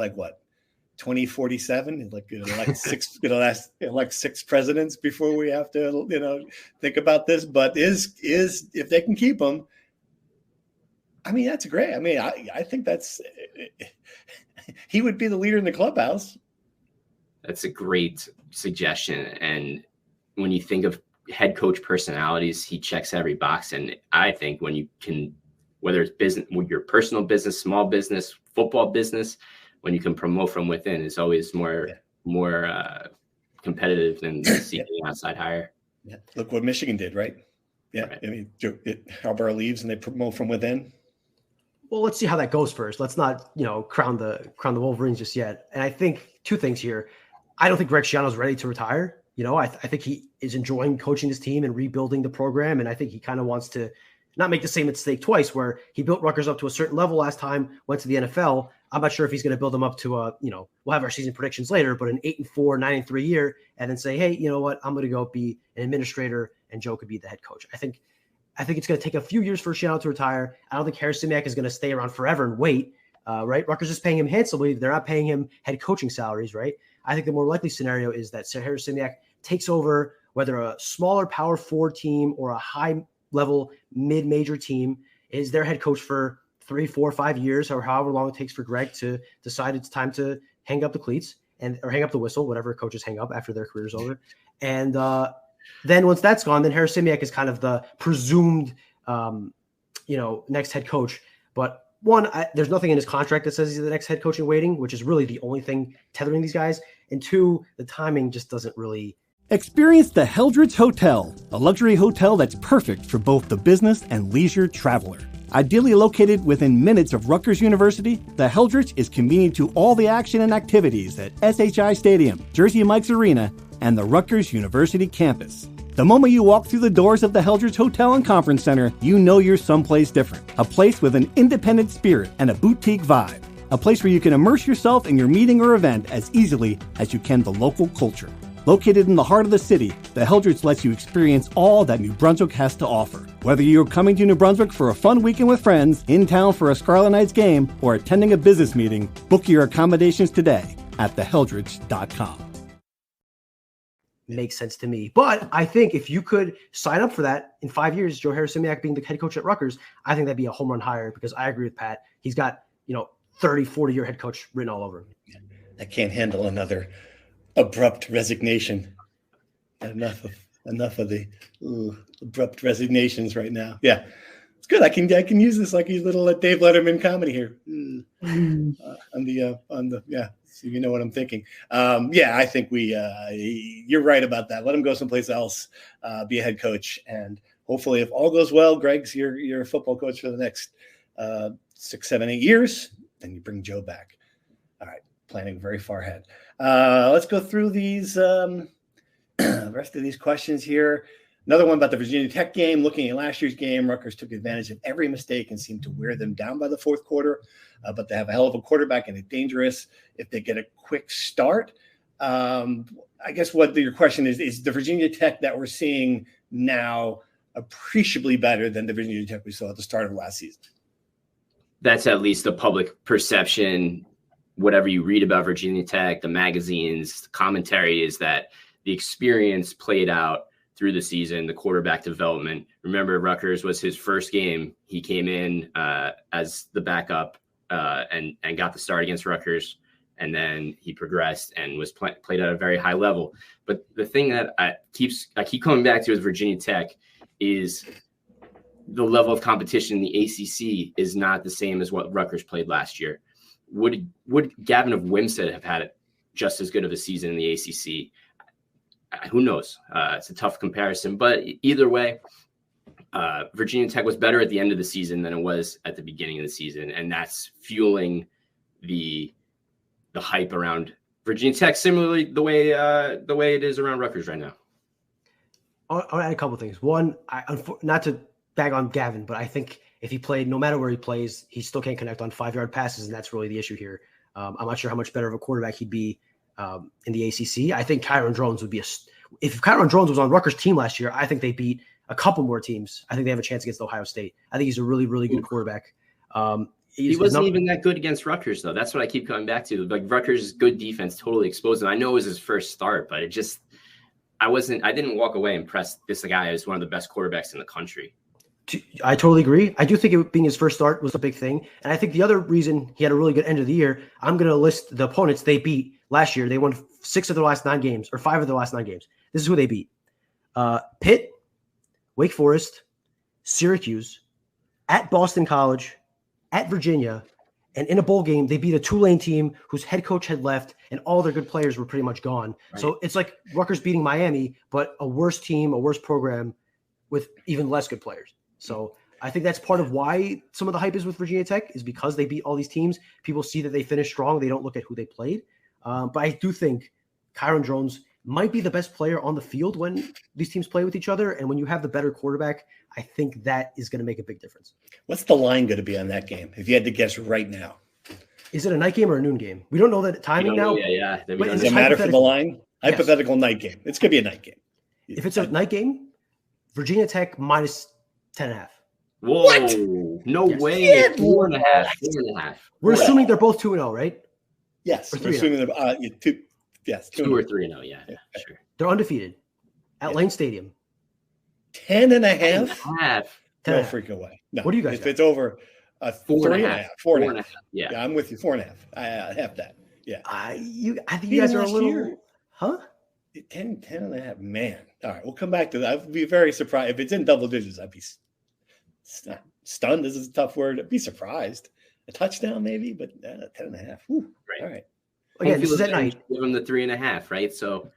2047. Elect 6 presidents before we have to, think about this. But if they can keep him, that's great. I think that's he would be the leader in the clubhouse. That's a great suggestion. And when you think of head coach personalities, he checks every box. And I think when you can, whether it's business, your personal business, small business, football business, when you can promote from within, is always more competitive than seeking outside hire. Yeah. Look what Michigan did, right? Yeah. Right. Harbaugh leaves and they promote from within. Well, let's see how that goes first. Let's not, crown the Wolverines just yet. And I think 2 things here. I don't think Greg Schiano's ready to retire. I think he is enjoying coaching this team and rebuilding the program. And I think he kind of wants to not make the same mistake twice, where he built Rutgers up to a certain level last time, went to the NFL. I'm not sure if he's going to build them up to we'll have our season predictions later, but an 8-4, 9-3 year, and then say, hey, you know what? I'm going to go be an administrator and Joe could be the head coach. I think it's going to take a few years for Schiano to retire. I don't think Harris Simiak is going to stay around forever and wait, right? Rutgers is paying him handsomely. They're not paying him head coaching salaries, right? I think the more likely scenario is that Harris Simiak takes over, whether a smaller Power 4 team or a high-level mid-major team, is their head coach for 3, 4, 5 years, or however long it takes for Greg to decide it's time to hang up the cleats or hang up the whistle, whatever coaches hang up after their career's over. And then once that's gone, then Harris Simiak is kind of the presumed, next head coach. But one, there's nothing in his contract that says he's the next head coach in waiting, which is really the only thing tethering these guys. And 2, the timing just doesn't really. Experience the Heldrage Hotel, a luxury hotel that's perfect for both the business and leisure traveler. Ideally located within minutes of Rutgers University, the Heldrage is convenient to all the action and activities at SHI Stadium, Jersey Mike's Arena, and the Rutgers University campus. The moment you walk through the doors of the Heldrage Hotel and Conference Center, you know you're someplace different. A place with an independent spirit and a boutique vibe. A place where you can immerse yourself in your meeting or event as easily as you can the local culture. Located in the heart of the city, the Heldrage lets you experience all that New Brunswick has to offer. Whether you're coming to New Brunswick for a fun weekend with friends, in town for a Scarlet Knights game, or attending a business meeting, book your accommodations today at theheldrage.com. Makes sense to me. But I think if you could sign up for that in 5 years, Joe Harris Simiak being the head coach at Rutgers, I think that'd be a home run hire, because I agree with Pat. He's got, 30, 40-year head coach written all over him. I can't handle another abrupt resignation. Enough of the abrupt resignations right now. Yeah, it's good. I can use this like a little Dave Letterman comedy here. So you know what I'm thinking. I think you're right about that. Let him go someplace else, be a head coach, and hopefully, if all goes well, Greg's your football coach for the next 6, 7, 8 years. Then you bring Joe back. All right, planning very far ahead. Let's go through these the rest of these questions here. Another one about the Virginia Tech game. Looking at last year's game, Rutgers took advantage of every mistake and seemed to wear them down by the fourth quarter. But they have a hell of a quarterback, and it's dangerous if they get a quick start. I guess what your question is the Virginia Tech that we're seeing now appreciably better than the Virginia Tech we saw at the start of last season? That's at least the public perception. Whatever you read about Virginia Tech, the magazines, the commentary is that the experience played out through the season, the quarterback development. Remember, Rutgers was his first game. He came in as the backup, and got the start against Rutgers. And then he progressed and was played at a very high level. But the thing that I keep coming back to with Virginia Tech is the level of competition in the ACC is not the same as what Rutgers played last year. Would Gavin of Wimsatt have had just as good of a season in the ACC? Who knows? It's a tough comparison. But either way, Virginia Tech was better at the end of the season than it was at the beginning of the season. And that's fueling the hype around Virginia Tech, similarly the way it is around Rutgers right now. I'll add a couple of things. One, not to bag on Gavin, but I think if he played, no matter where he plays, he still can't connect on 5-yard passes, and that's really the issue here. I'm not sure how much better of a quarterback he'd be in the ACC. I think Kyron Drones would be if Kyron Drones was on Rutgers' team last year, I think they beat a couple more teams. I think they have a chance against Ohio State. I think he's a really, really good quarterback. He wasn't even that good against Rutgers, though. That's what I keep coming back to. Like, Rutgers' good defense totally exposed him. I know it was his first start, but I didn't walk away impressed. This guy is one of the best quarterbacks in the country. I totally agree. I do think it being his first start was a big thing. And I think the other reason he had a really good end of the year, I'm going to list the opponents they beat last year. They won 6 of their last 9 games, or 5 of their last 9 games. This is who they beat. Pitt, Wake Forest, Syracuse, at Boston College, at Virginia, and in a bowl game, they beat a Tulane team whose head coach had left and all their good players were pretty much gone. Right. So it's like Rutgers beating Miami, but a worse team, a worse program with even less good players. So I think that's part of why some of the hype is with Virginia Tech is because they beat all these teams. People see that they finished strong. They don't look at who they played. But I do think Kyron Drones might be the best player on the field when these teams play with each other. And when you have the better quarterback, I think that is going to make a big difference. What's the line going to be on that game? If you had to guess right now, is it a night game or a noon game? We don't know that timing now. Yeah. Does it matter for the line? Hypothetical yes. Night game. It's going to be a night game. If it's a night game, Virginia Tech minus 10.5. Whoa. What? No way. Yeah, 4.5. 4.5. We're assuming they're both 2-0, right? Yes. We're assuming they're 2. Yes, 2 or 3-0. Yeah, sure. They're undefeated at Lane Stadium. 10.5? No freaking way. No. What do you guys? If it's over 4.5. 4.5. Yeah, I'm with you. 4.5. I have that. Yeah. I think you guys are a little. Huh? 10.5. Man. All right, we'll come back to that. I'd be very surprised if it's in double digits. I'd be stunned. This is a tough word. I'd be surprised. A touchdown, maybe, but 10.5. Whew. Right. All right. Again, this is at night. Give them the 3.5, right? So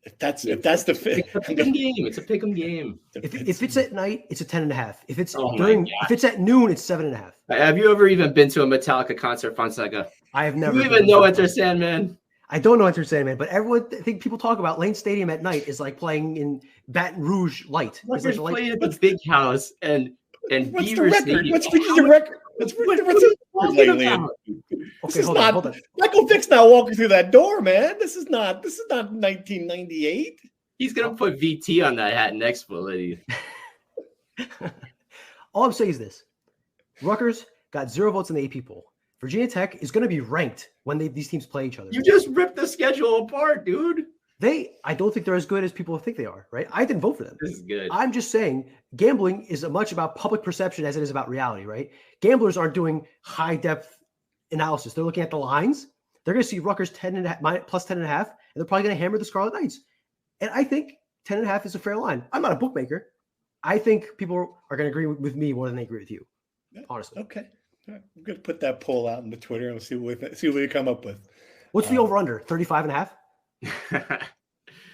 if that's the fit, it's a pick'em game. It's a pick'em game. If it's at night, it's a 10.5. If it's if it's at noon, it's 7.5. Have you ever even been to a Metallica concert, Fonseca? I have never. Do you even know Enter Sandman? I don't know Enter Sandman, but everyone, I think people talk about Lane Stadium at night is like playing in Baton Rouge light. What's playing at the big house and what's Beaver the record? Stadium? What's the record? What's lately? Okay, hold on. Michael Vick's not walking through that door, man. This is not 1998. He's gonna put VT on that hat next bullet. All I'm saying is this: Rutgers got 0 votes in the AP poll. Virginia Tech is going to be ranked when these teams play each other. You just ripped the schedule apart, dude. I don't think they're as good as people think they are, right? I didn't vote for them. This is good. I'm just saying gambling is as much about public perception as it is about reality, right? Gamblers aren't doing high depth analysis. They're looking at the lines. They're going to see Rutgers 10.5 plus 10.5, and they're probably going to hammer the Scarlet Knights. And I think 10.5 is a fair line. I'm not a bookmaker. I think people are going to agree with me more than they agree with you, honestly. Okay. All right. I'm going to put that poll out on the Twitter and see what we come up with. What's the over-under? 35.5?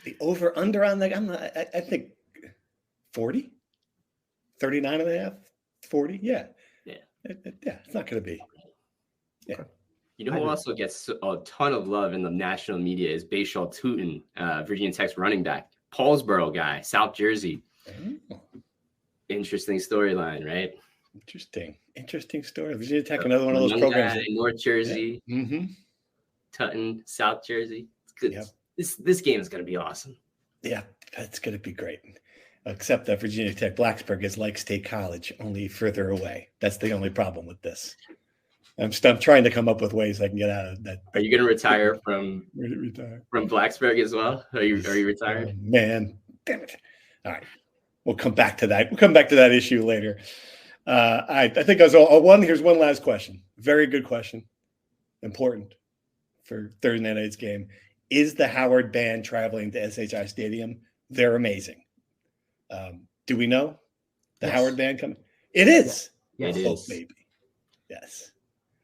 The over-under on that, I think 40? 39.5? 40? Yeah. Yeah, it's not going to be. Yeah. You know who also gets a ton of love in the national media is Bashal Tootin, Virginia Tech's running back. Paulsboro guy, South Jersey. Oh. Interesting storyline, right? Interesting story. Virginia Tech, another one of those programs. In North Jersey. Yeah. Mm-hmm. Tutton, South Jersey. It's good. Yep. This game is going to be awesome. Yeah, that's going to be great. Except that Virginia Tech Blacksburg is like State College, only further away. That's the only problem with this. I'm trying to come up with ways I can get out of that. Are you going to retire from Blacksburg as well? Are you retired? Oh, man, damn it! All right, we'll come back to that. We'll come back to that issue later. I think I was all one. Here's one last question. Very good question. Important for Thursday night's game. Is the Howard Band traveling to SHI Stadium? They're amazing. Do we know the Howard Band coming? It is. Yes. It is. Maybe. Yes.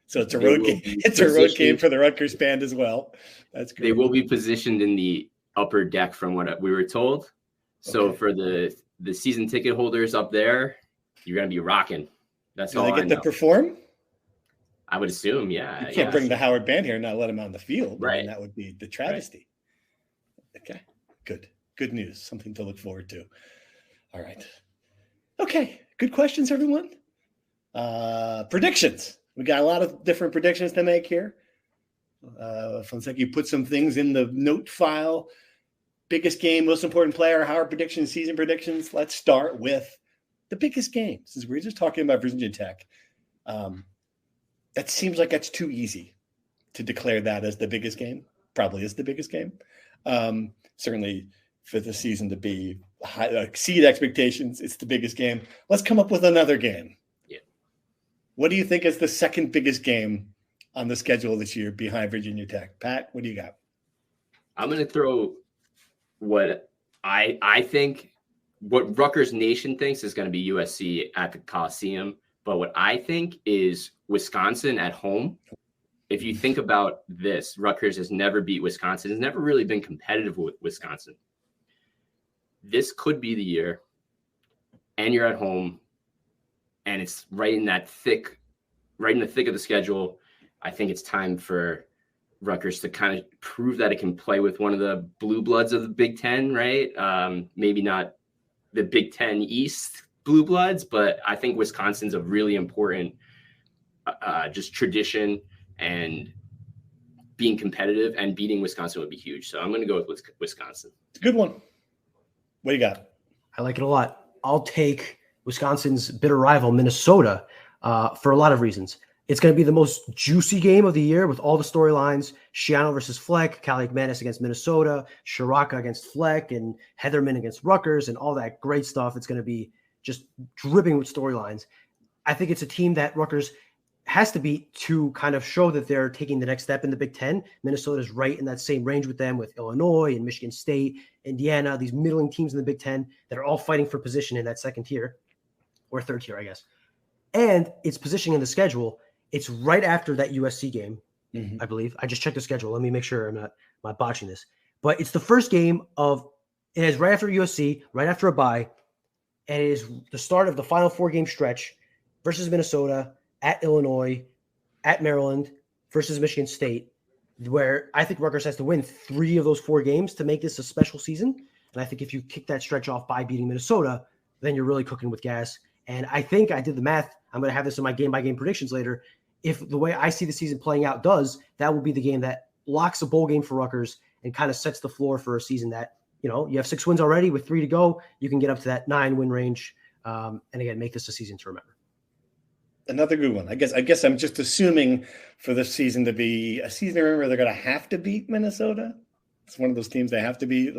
So it's a road game. It's a road game for the Rutgers Band as well. That's great. They will be positioned in the upper deck from what we were told. So for the season ticket holders up there, you're going to be rocking. That's all I know. Do they get to perform? I would assume, yeah. You can't bring the Howard Band here and not let them on the field. Right. I mean, that would be the travesty. Right. Okay, good. Good news. Something to look forward to. All right. Okay, good questions, everyone. Predictions. We got a lot of different predictions to make here. Fonseca, you put some things in the note file. Biggest game, most important player, Howard predictions, season predictions. Let's start with the biggest game. Since we're just talking about Virginia Tech, that seems like that's too easy to declare that as the biggest game. Probably is the biggest game. Certainly for the season to be exceed expectations, it's the biggest game. Let's come up with another game. Yeah. What do you think is the second biggest game on the schedule this year behind Virginia Tech? Pat, what do you got? I'm going to throw what I think, what Rutgers Nation thinks is going to be USC at the Coliseum. But what I think is Wisconsin at home. If you think about this, Rutgers has never beat Wisconsin, has never really been competitive with Wisconsin. This could be the year, and you're at home, and it's right in the thick of the schedule. I think it's time for Rutgers to kind of prove that it can play with one of the blue bloods of the Big Ten, right? Maybe not the Big Ten East blue bloods, but I think Wisconsin's a really important just tradition, and being competitive and beating Wisconsin would be huge. So I'm going to go with Wisconsin. It's a good one. What do you got? I like it a lot. I'll take Wisconsin's bitter rival, Minnesota, for a lot of reasons. It's going to be the most juicy game of the year with all the storylines. Shiano versus Fleck, Kaliakmanis against Minnesota, Shiraka against Fleck, and Heatherman against Rutgers, and all that great stuff. It's going to be just dripping with storylines. I think it's a team that Rutgers has to beat to kind of show that they're taking the next step in the Big Ten. Minnesota's right in that same range with them, with Illinois and Michigan State, Indiana, these middling teams in the Big Ten that are all fighting for position in that second tier, or third tier, I guess. And its positioning in the schedule, it's right after that USC game, I believe. I just checked the schedule. Let me make sure I'm not botching this. But it's the first game it is right after USC, right after a bye, and it is the start of the final 4-game stretch versus Minnesota, at Illinois, at Maryland, versus Michigan State, where I think Rutgers has to win 3 of those 4 games to make this a special season. And I think if you kick that stretch off by beating Minnesota, then you're really cooking with gas. And I think I did the math. I'm going to have this in my game-by-game predictions later. If the way I see the season playing out that will be the game that locks a bowl game for Rutgers and kind of sets the floor for a season that, you have 6 wins already with 3 to go. You can get up to that 9-win range. And again, make this a season to remember. Another good one. I guess I'm just assuming for this season to be a season to remember, they're going to have to beat Minnesota. It's one of those teams they have to beat.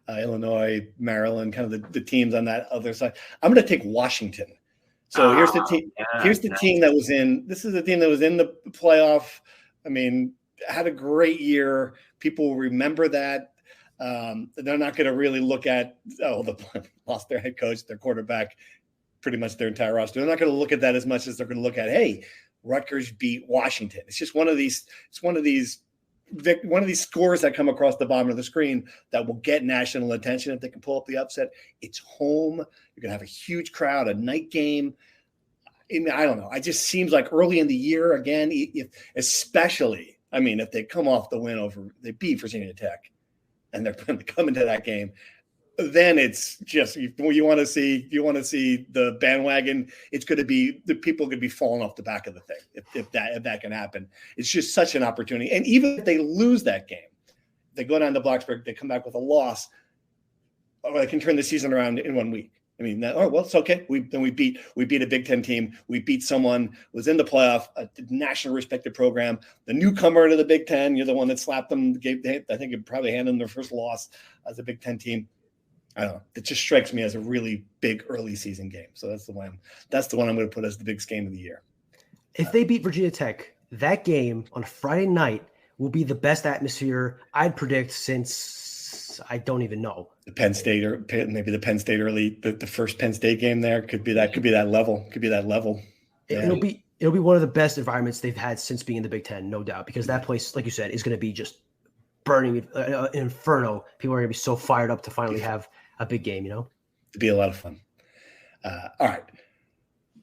Illinois, Maryland, kind of the teams on that other side. I'm going to take Washington. So here's the team. Here's the team that was in. This is the team that was in the playoff. I mean, had a great year. People will remember that. They're not going to really look at they lost their head coach, their quarterback, pretty much their entire roster. They're not going to look at that as much as they're going to look at, hey, Rutgers beat Washington. It's just one of these scores that come across the bottom of the screen that will get national attention if they can pull up the upset. It's home. You're going to have a huge crowd, a night game. I don't know. It just seems like early in the year, again, especially, if they come off the win they beat Virginia Tech and they're going to come into that game, then it's just you want to see the bandwagon. It's going to be the people going to be falling off the back of the thing if that can happen. It's just such an opportunity. And even if they lose that game, they go down to Blacksburg, they come back with a loss, or they can turn the season around in 1 week. It's okay. We beat a Big Ten team. We beat someone who was in the playoff, a national respected program, the newcomer to the Big Ten. You're the one that slapped them. I think it probably handed them their first loss as a Big Ten team. I don't know. It just strikes me as a really big early season game. So that's the one I'm going to put as the biggest game of the year. If they beat Virginia Tech, that game on Friday night will be the best atmosphere I'd predict since I don't even know. The Penn State, or maybe the Penn State early, the first Penn State game there could be that level. Yeah. It'll be one of the best environments they've had since being in the Big Ten, no doubt, because that place, like you said, is going to be just burning inferno. People are going to be so fired up to finally have a big game, It'd be a lot of fun. All right.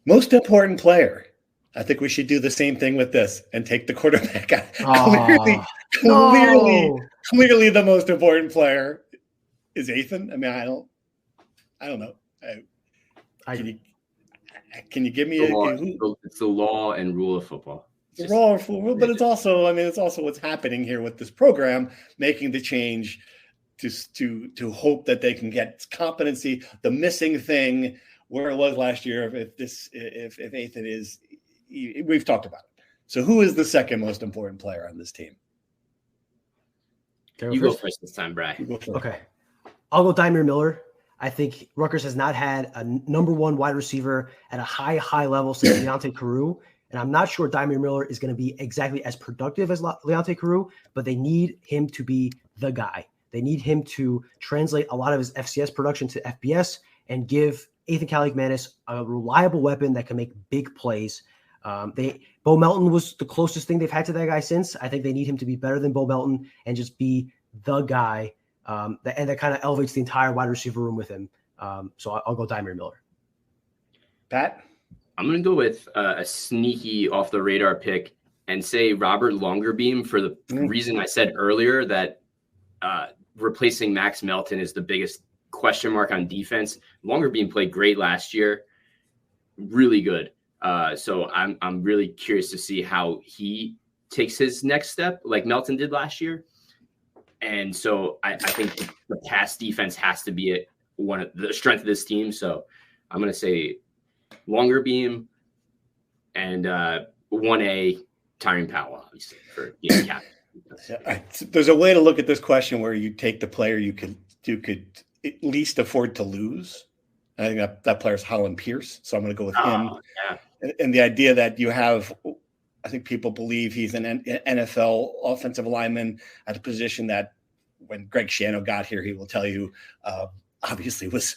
Most important player. I think we should do the same thing with this and take the quarterback out. Clearly the most important player is Athan. I mean, I don't know. Can you give me it's the law and rule of football. But it's also what's happening here with this program, making the change to hope that they can get competency, the missing thing where it was last year. If Athan is, we've talked about it. So who is the second most important player on this team? You go first this time, Bri. Okay. I'll go Dymere Miller. I think Rutgers has not had a number one wide receiver at a high level since Leonte Carroo. And I'm not sure Dymere Miller is going to be exactly as productive as Leonte Carroo, but they need him to be the guy. They need him to translate a lot of his FCS production to FBS and give Athan Kaliakmanis a reliable weapon that can make big plays. Bo Melton was the closest thing they've had to that guy since. I think they need him to be better than Bo Melton and just be the guy. And that kind of elevates the entire wide receiver room with him. So I'll go Dymere Miller. Pat? I'm going to go with a sneaky off the radar pick and say Robert Longerbeam for the reason I said earlier that replacing Max Melton is the biggest question mark on defense. Longerbeam played great last year. Really good. So I'm really curious to see how he takes his next step like Melton did last year. And so I think the pass defense has to be one of the strength of this team. So I'm going to say Longerbeam and 1A Tyron Powell, obviously, for getting captain. There's a way to look at this question where you take the player you could at least afford to lose. I think that player's Holland Pierce. So I'm going to go with him. Yeah. And the idea that you have, I think people believe he's an NFL offensive lineman at a position that when Greg Schiano got here, he will tell you obviously was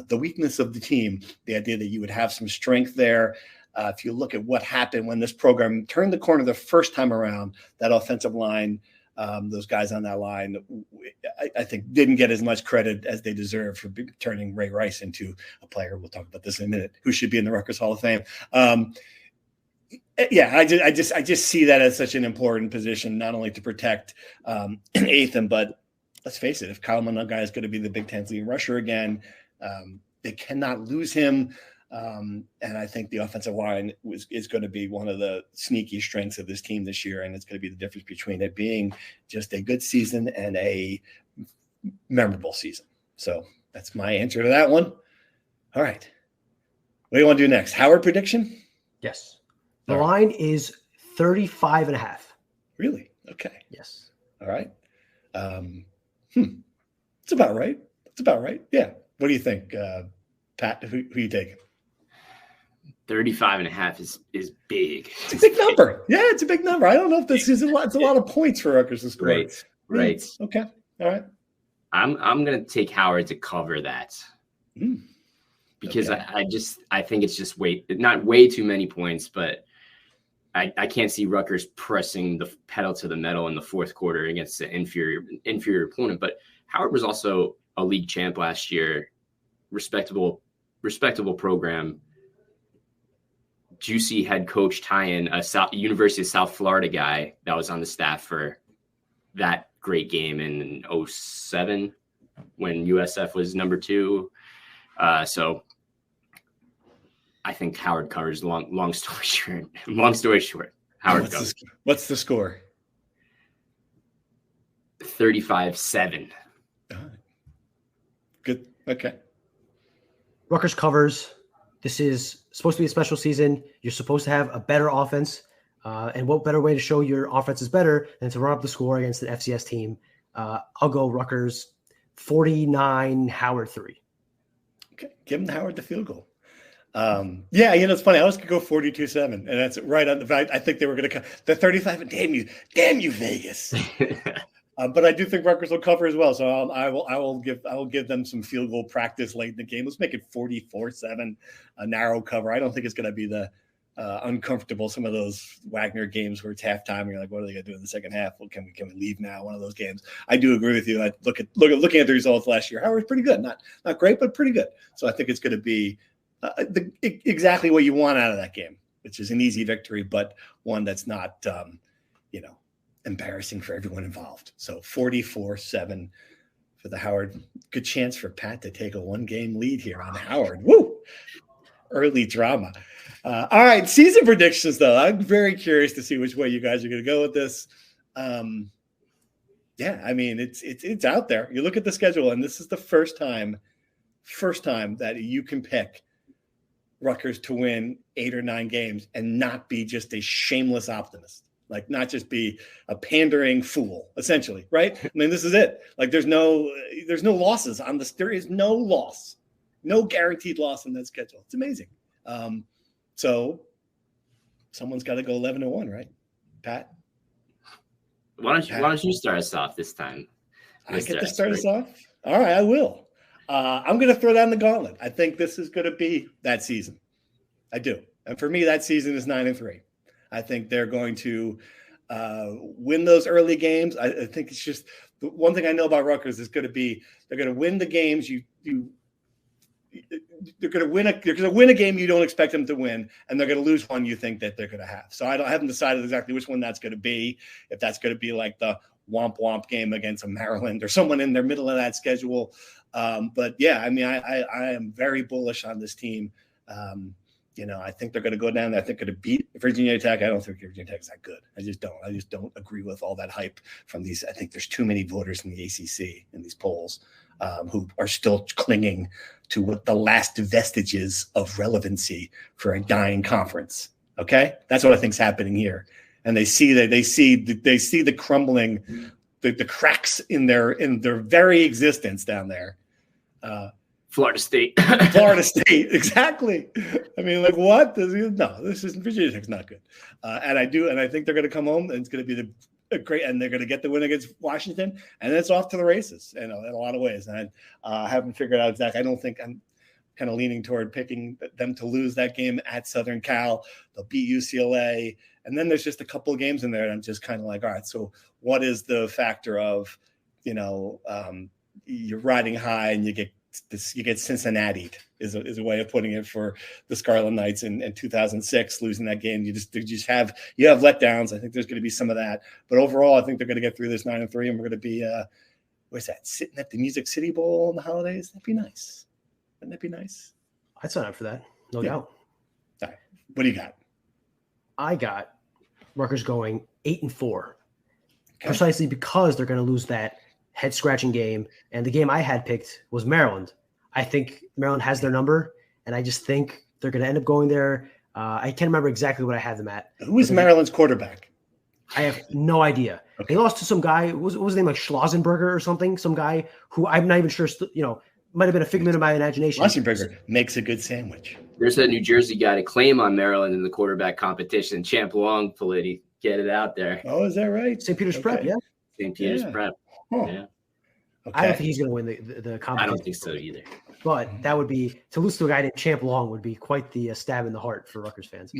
the weakness of the team. The idea that you would have some strength there. If you look at what happened when this program turned the corner the first time around, that offensive line, those guys on that line, I think didn't get as much credit as they deserve for turning Ray Rice into a player. We'll talk about this in a minute, who should be in the Rutgers Hall of Fame. I just see that as such an important position, not only to protect Athan, but let's face it, if Kyle Monaghan is going to be the Big Ten's leading rusher again, they cannot lose him. And I think the offensive line is going to be one of the sneaky strengths of this team this year. And it's going to be the difference between it being just a good season and a memorable season. So that's my answer to that one. All right. What do you want to do next? Howard prediction? Yes. The line is 35.5. Really? Okay. Yes. All right. It's about right. Yeah. What do you think, Pat? Who are you taking? 35.5 is big. It's a big number. Yeah, it's a big number. I don't know if this is a lot. It's a lot of points for Rutgers to score. Right. Okay. All right. I'm going to take Howard to cover that because I think it's just not way too many points, but I can't see Rutgers pressing the pedal to the metal in the fourth quarter against an inferior opponent. But Howard was also a league champ last year, respectable program. Juicy head coach Tyen, a University of South Florida guy that was on the staff for that great game in 2007 when USF was number 2. So I think Howard covers. Long story short, Howard covers. What's the score? 35-7. Good. Okay. Rutgers covers. This is supposed to be a special season. You're supposed to have a better offense. And what better way to show your offense is better than to run up the score against an FCS team? I'll go Rutgers 49, Howard 3. Okay, give him Howard the field goal. Yeah, it's funny. I was going to go 42-7, and that's right on the. I think they were going to the 35. And damn you, Vegas. But I do think Rutgers will cover as well. So I will give them some field goal practice late in the game. Let's make it 44-7, a narrow cover. I don't think it's going to be the uncomfortable, some of those Wagner games where it's halftime and you're like, what are they going to do in the second half? Well, can we leave now? One of those games. I do agree with you. I looking at the results last year. Howard's pretty good, not great, but pretty good. So I think it's going to be exactly what you want out of that game, which is an easy victory, but one that's not embarrassing for everyone involved. So 44-7 for the Howard. Good chance for Pat to take a 1-game lead here on Howard. Woo! Early drama. All right, season predictions, though. I'm very curious to see which way you guys are going to go with this. Yeah, I mean, it's out there. You look at the schedule, and this is the first time that you can pick Rutgers to win 8 or 9 games and not be just a shameless optimist, like not just be a pandering fool, essentially, right? I mean, this is it. Like, there's no losses on this. There is no loss, no guaranteed loss in that schedule. It's amazing. So someone's got to go 11-1, right? Pat? Why don't you start us off this time? I get to start us off? All right, I will. I'm going to throw down the gauntlet. I think this is going to be that season. I do. And for me, that season is 9-3. I think they're going to win those early games. I think it's just the one thing I know about Rutgers is going to be they're going to win the games they're going to win a game you don't expect them to win, and they're going to lose one you think that they're going to have. So I haven't decided exactly which one that's going to be. If that's going to be like the womp game against a Maryland or someone in their middle of that schedule. But yeah, I mean, I am very bullish on this team. I think they're going to go down there. I think they're going to beat Virginia Tech. I don't think Virginia Tech is that good. I just don't agree with all that hype from these. I think there's too many voters in the ACC in these polls who are still clinging to what the last vestiges of relevancy for a dying conference. Okay, that's what I think is happening here. And they see the crumbling, the cracks in their very existence down there. Florida State. Florida State, exactly. I mean, like, what? This isn't Virginia Tech's not good. And I think they're going to come home, and it's going to be great, and they're going to get the win against Washington, and then it's off to the races, in a lot of ways. And I haven't figured out exactly. I don't think I'm kind of leaning toward picking them to lose that game at Southern Cal. They'll beat UCLA, and then there's just a couple of games in there, and I'm just kind of like, all right, so what is the factor of, you're riding high and you get Cincinnati is a way of putting it for the Scarlet Knights in 2006, losing that game. You have letdowns. I think there's going to be some of that, but overall, I think they're going to get through this 9-3, and we're going to be where's that? Sitting at the Music City Bowl on the holidays. That'd be nice. Wouldn't that be nice? I'd sign up for that, no doubt. All right, what do you got? I got Rutgers going 8-4, precisely because they're going to lose that head-scratching game, and the game I had picked was Maryland. I think Maryland has their number, and I just think they're going to end up going there. I can't remember exactly what I had them at. Who is Maryland's quarterback? I have no idea. Okay. They lost to some guy. What was his name, like Schlossenberger or something? Some guy who I'm not even sure, might have been a figment of my imagination. Schlossenberger makes a good sandwich. There's a New Jersey guy to claim on Maryland in the quarterback competition. Champ Long, Politi. Get it out there. Oh, is that right? St. Peter's Prep, yeah. St. Peter's Prep. Huh. Yeah. Okay. I don't think he's going to win the competition. I don't think so either. But that would be to lose to a guy named Champ Long would be quite the stab in the heart for Rutgers fans.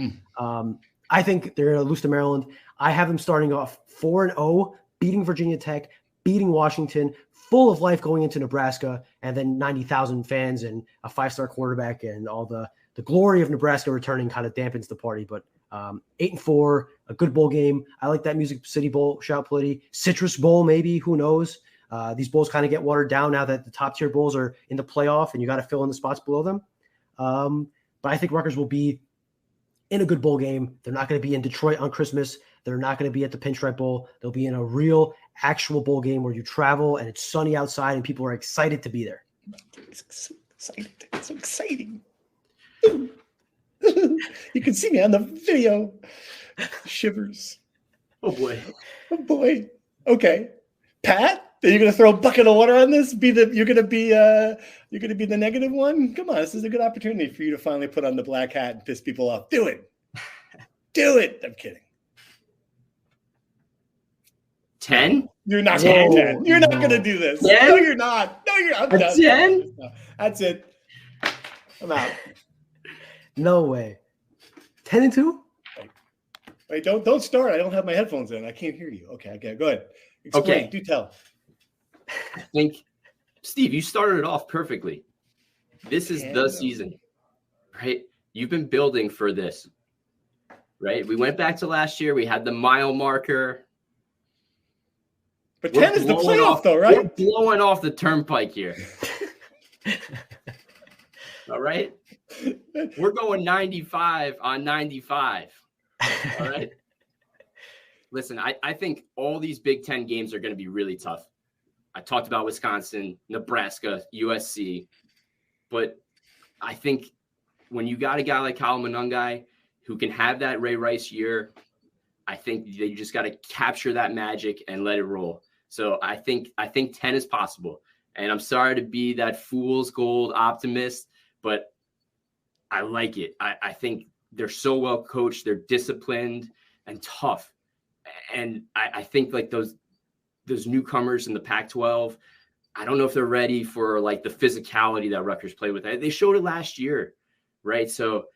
I think they're going to lose to Maryland. I have them starting off 4-0, beating Virginia Tech, beating Washington, full of life going into Nebraska, and then 90,000 fans and a 5-star quarterback and all the glory of Nebraska returning kind of dampens the party. But 8-4, a good bowl game. I like that Music City Bowl, shout Politi. Citrus Bowl, maybe, who knows? These bowls kind of get watered down now that the top tier bowls are in the playoff and you got to fill in the spots below them. But I think Rutgers will be in a good bowl game. They're not going to be in Detroit on Christmas. They're not going to be at the Pinstripe Bowl. They'll be in a real actual bowl game where you travel and it's sunny outside and people are excited to be there. It's excited. It's so exciting. You can see me on the video. Shivers. Oh boy. Oh boy. Okay. Pat? Are you going to throw a bucket of water on this? You're going to be the negative one? Come on, this is a good opportunity for you to finally put on the black hat and piss people off. Do it. Do it. I'm kidding. 10? You're not going to 10. You're not going to do this. 10? No, you're not. No, you're not. 10? That's it. I'm out. No way. 10-2? Wait, don't start. I don't have my headphones in. I can't hear you. Okay, go ahead. Explain. Okay. Do tell. I think, Steve, you started it off perfectly. This is the season, right? You've been building for this, right? We went back to last year. We had the mile marker. But 10 is the playoff, though, right? We're blowing off the turnpike here. All right? We're going 95 on 95. All right? Listen, I think all these Big Ten games are going to be really tough. I talked about Wisconsin, Nebraska, USC. But I think when you got a guy like Kyle Monangai who can have that Ray Rice year, I think you just got to capture that magic and let it roll. So I think 10 is possible. And I'm sorry to be that fool's gold optimist, but I like it. I think they're so well coached. They're disciplined and tough. And I think like those newcomers in the Pac-12, I don't know if they're ready for like the physicality that Rutgers played with. They showed it last year, right? So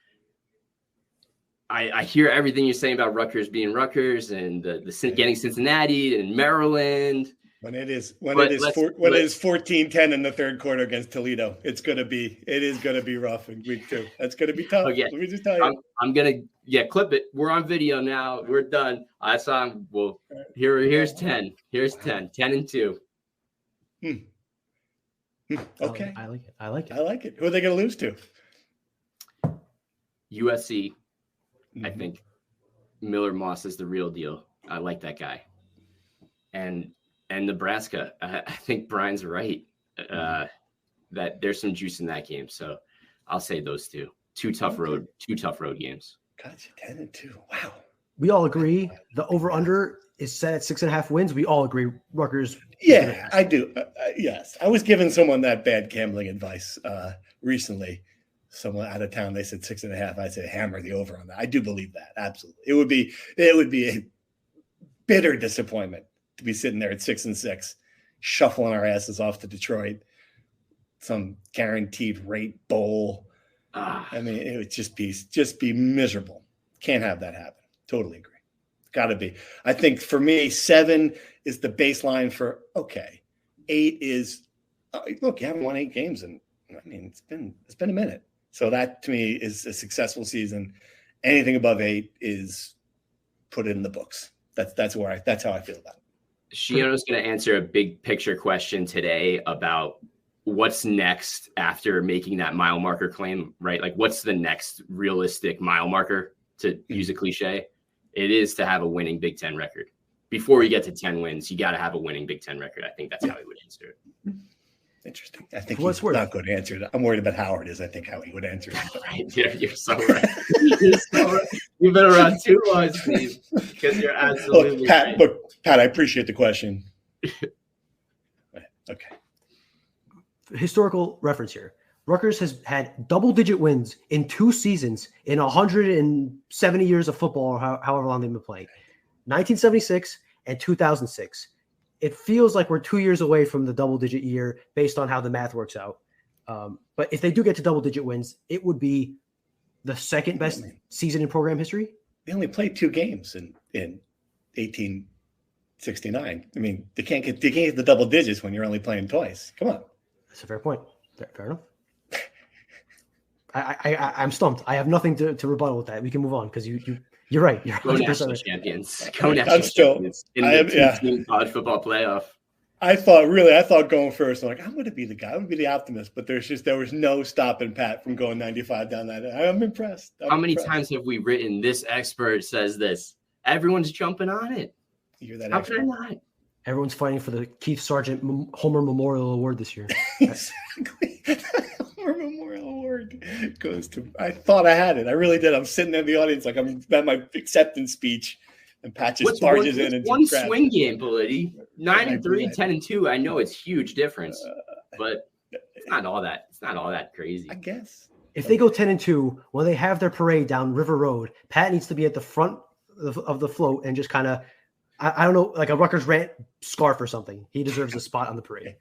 I hear everything you're saying about Rutgers being Rutgers and the getting Cincinnati and Maryland. When it is 14-10 in the third quarter against Toledo, it is gonna be rough in week 2. That's gonna be tough. Okay. Let me just tell you. I'm gonna clip it. We're on video now. We're done. I saw. Well, here's 10. Here's 10-2. Okay. I like it. I like it. Who are they gonna lose to? USC. I think Miller Moss is the real deal. I like that guy. And Nebraska, I think Brian's right that there's some juice in that game. So I'll say those two. Two tough road games. Gotcha. 10-2. Wow. We all agree the over/under is set at 6.5 wins. We all agree Rutgers. Yeah, I do. Yes, I was giving someone that bad gambling advice recently. Someone out of town, they said 6.5. I said hammer the over on that. I do believe that. Absolutely. It would be a bitter disappointment to be sitting there at 6-6, shuffling our asses off to Detroit, some guaranteed rate bowl. I mean, it would just be miserable. Can't have that happen. Totally agree. Got to be. I think for me, 7 is the baseline for okay. 8 is look. You haven't won 8 games, and I mean it's been a minute. So that to me is a successful season. Anything above 8 is put it in the books. That's how I feel about it. Shiano's going to answer a big picture question today about what's next after making that mile marker claim, right? Like what's the next realistic mile marker, to use a cliche? It is to have a winning Big Ten record. Before you get to 10 wins, you got to have a winning Big Ten record. I think that's how he would answer it. Interesting. I think he's not going to answer it. I'm worried about how it is. I think how he would answer it. Right. You're so right. You've been around too long, Steve, because you're absolutely right. Pat, I appreciate the question. Okay. Historical reference here. Rutgers has had double-digit wins in 2 seasons in 170 years of football, or however long they've been playing. 1976 and 2006. It feels like we're 2 years away from the double-digit year based on how the math works out. But if they do get to double-digit wins, it would be the second best season in program history. They only played 2 games in 1869. I mean, they can't get the double digits when you're only playing twice. Come on. That's a fair point. Fair enough. I'm stumped. I have nothing to rebuttal with that. We can move on because you're right. You're 100% right. Champions. Champions in the team college football playoff. I thought going first. I'm like, I'm going to be the guy. I'm going to be the optimist. But there was no stopping Pat from going 95 down that. I'm impressed. How many times have we written this expert says this? Everyone's jumping on it. You're that How expert. can I not? Everyone's fighting for the Keith Sargent Homer Memorial Award this year. Exactly. Homer Memorial Award goes to. I thought I had it. I really did. I'm sitting in the audience like I'm at my acceptance speech, And Pat just barges in and one grabs swing game, Politi. 9-3, 10-2. I know it's huge difference, but it's not all that. It's not all that crazy. I guess. If they go 10-2, when they have their parade down River Road, Pat needs to be at the front of the float and just kind of, I don't know, like a Rutgers Rant scarf or something. He deserves a spot on the parade.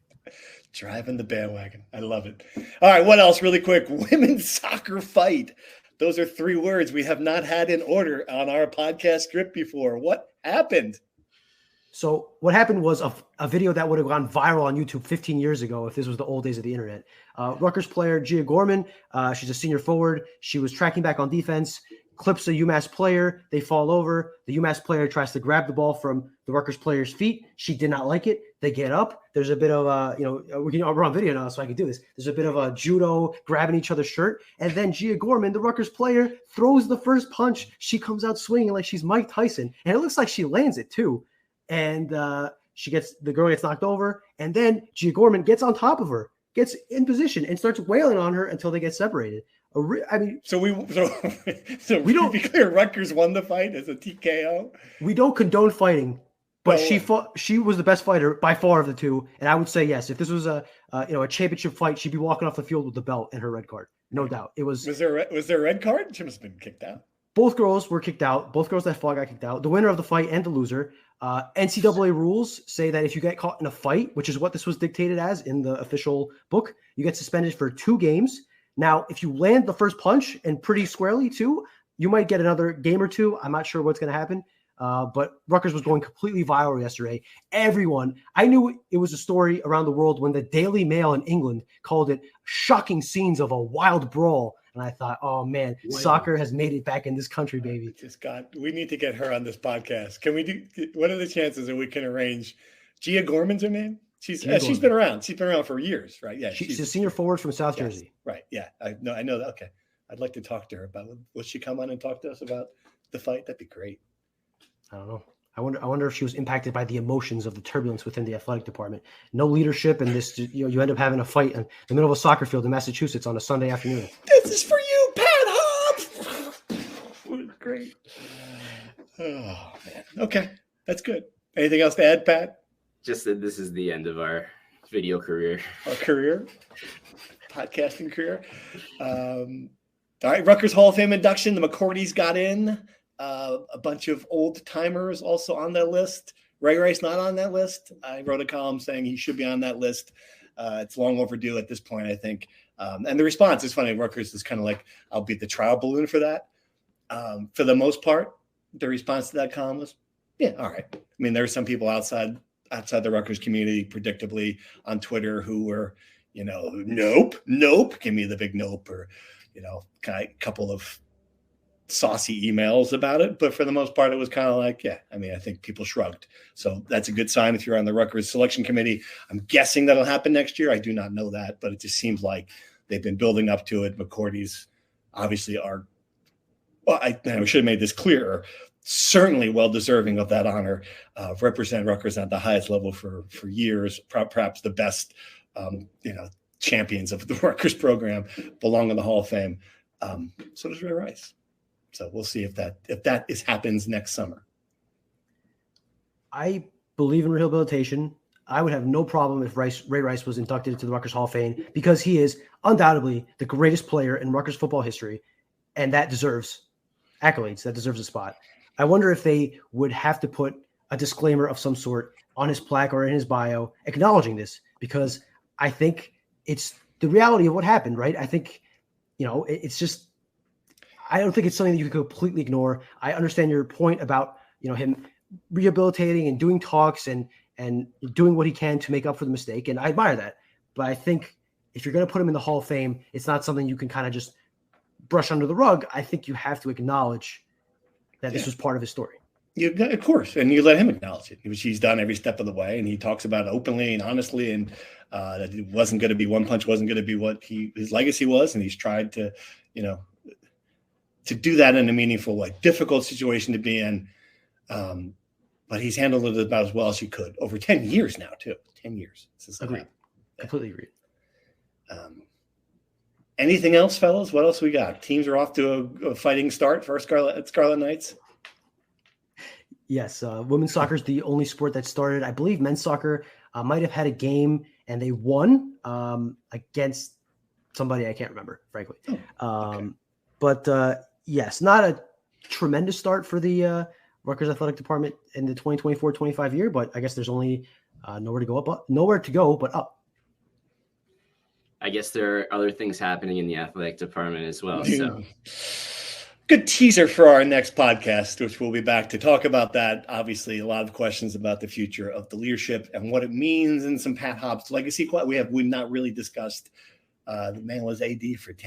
Driving the bandwagon. I love it. All right, what else really quick? Women's soccer fight. Those are 3 words we have not had in order on our podcast script before. What happened? So what happened was a video that would have gone viral on YouTube 15 years ago if this was the old days of the internet. Rutgers player Gia Gorman, she's a senior forward. She was tracking back on defense, clips a UMass player. They fall over. The UMass player tries to grab the ball from the Rutgers player's feet. She did not like it. They get up. There's a bit of we're on video now, so I can do this. There's a bit of a judo grabbing each other's shirt. And then Gia Gorman, the Rutgers player, throws the first punch. She comes out swinging like she's Mike Tyson. And it looks like she lands it too. And the girl gets knocked over. And then Gia Gorman gets on top of her, gets in position and starts wailing on her until they get separated. So we don't be clear. Rutgers won the fight as a TKO. We don't condone fighting, but she was the best fighter by far of the two, and I would say yes. If this was a championship fight, she'd be walking off the field with the belt and her red card, no doubt. It was. Was there a red card? She must have been kicked out. Both girls were kicked out. Both girls that fought got kicked out. The winner of the fight and the loser. NCAA rules say that if you get caught in a fight, which is what this was dictated as in the official book, you get suspended for 2 games. Now, if you land the first punch and pretty squarely too, you might get another game or 2. I'm not sure what's going to happen. But Rutgers was going completely viral yesterday. I knew it was a story around the world when the Daily Mail in England called it shocking scenes of a wild brawl. And I thought, oh man, soccer has made it back in this country, baby. We need to get her on this podcast. What are the chances that we can arrange? Gia Gorman's her name? She's been around. She's been around for years, right? Yeah. She's a senior forward from South Jersey. Right. Yeah. I know that. Okay. I'd like to talk to her about it. Will she come on and talk to us about the fight? That'd be great. I don't know. I wonder if she was impacted by the emotions of the turbulence within the athletic department. No leadership, and this you end up having a fight in the middle of a soccer field in Massachusetts on a Sunday afternoon. This is for you, Pat Hobbs. Great. Oh man. Okay, that's good. Anything else to add, Pat? Just that this is the end of our video career. Our career, podcasting career. All right, Rutgers Hall of Fame induction. The McCourtys got in. A bunch of old timers also on that list. Ray Rice not on that list. I wrote a column saying he should be on that list. It's long overdue at this point, I think. And the response is funny. Rutgers is kind of like, I'll be the trial balloon for that. For the most part, the response to that column was, yeah, all right. I mean, there are some people outside the Rutgers community, predictably on Twitter, who were, nope, give me the big nope, or, kind of a couple of saucy emails about it. But for the most part, it was kind of like, yeah, I mean, I think people shrugged. So that's a good sign if you're on the Rutgers selection committee. I'm guessing that'll happen next year. I do not know that, but it just seems like they've been building up to it. McCourtys obviously are, well, I should have made this clearer, certainly well-deserving of that honor, represent Rutgers at the highest level for years, perhaps the best, champions of the Rutgers program belong in the Hall of Fame. So does Ray Rice. So we'll see if that happens next summer. I believe in rehabilitation. I would have no problem if Ray Rice was inducted into the Rutgers Hall of Fame because he is undoubtedly the greatest player in Rutgers football history, and that deserves accolades. That deserves a spot. I wonder if they would have to put a disclaimer of some sort on his plaque or in his bio acknowledging this, because I think it's the reality of what happened, right? I think, it's just, I don't think it's something that you can completely ignore. I understand your point about, him rehabilitating and doing talks and doing what he can to make up for the mistake. And I admire that. But I think if you're going to put him in the Hall of Fame, it's not something you can kind of just brush under the rug. I think you have to acknowledge that this was part of his story. Of course. And you let him acknowledge it, which he's done every step of the way. And he talks about it openly and honestly, and that it wasn't going to be one punch, wasn't going to be what his legacy was. And he's tried to, to do that in a meaningful way. Difficult situation to be in. But he's handled it about as well as he could over 10 years now, too. 10 years. Agreed. Completely agreed. Anything else, fellas? What else we got? Teams are off to a fighting start for our Scarlet Knights. Yes, women's soccer is the only sport that started. I believe men's soccer might have had a game and they won against somebody I can't remember, frankly. But yes, not a tremendous start for the Rutgers athletic department in the 2024-25 year, but I guess there's only nowhere to go but up. I guess there are other things happening in the athletic department as well. So good teaser for our next podcast, which we'll be back to talk about that. Obviously, a lot of questions about the future of the leadership and what it means, and some Pat Hobbs legacy. We've not really discussed. The man was AD for 8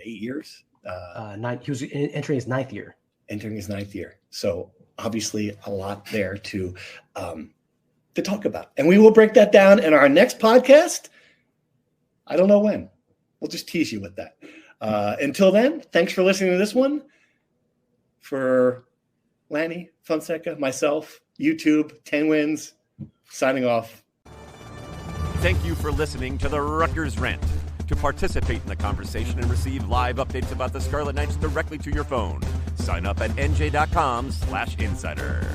years? 9. He was entering his 9th year. Entering his 9th year. So obviously a lot there to talk about. And we will break that down in our next podcast. I don't know when. We'll just tease you with that. Until then, thanks for listening to this one. For Lanny, Fonseca, myself, YouTube, 10 Wins, signing off. Thank you for listening to the Rutgers Rant. To participate in the conversation and receive live updates about the Scarlet Knights directly to your phone, sign up at NJ.com/insider.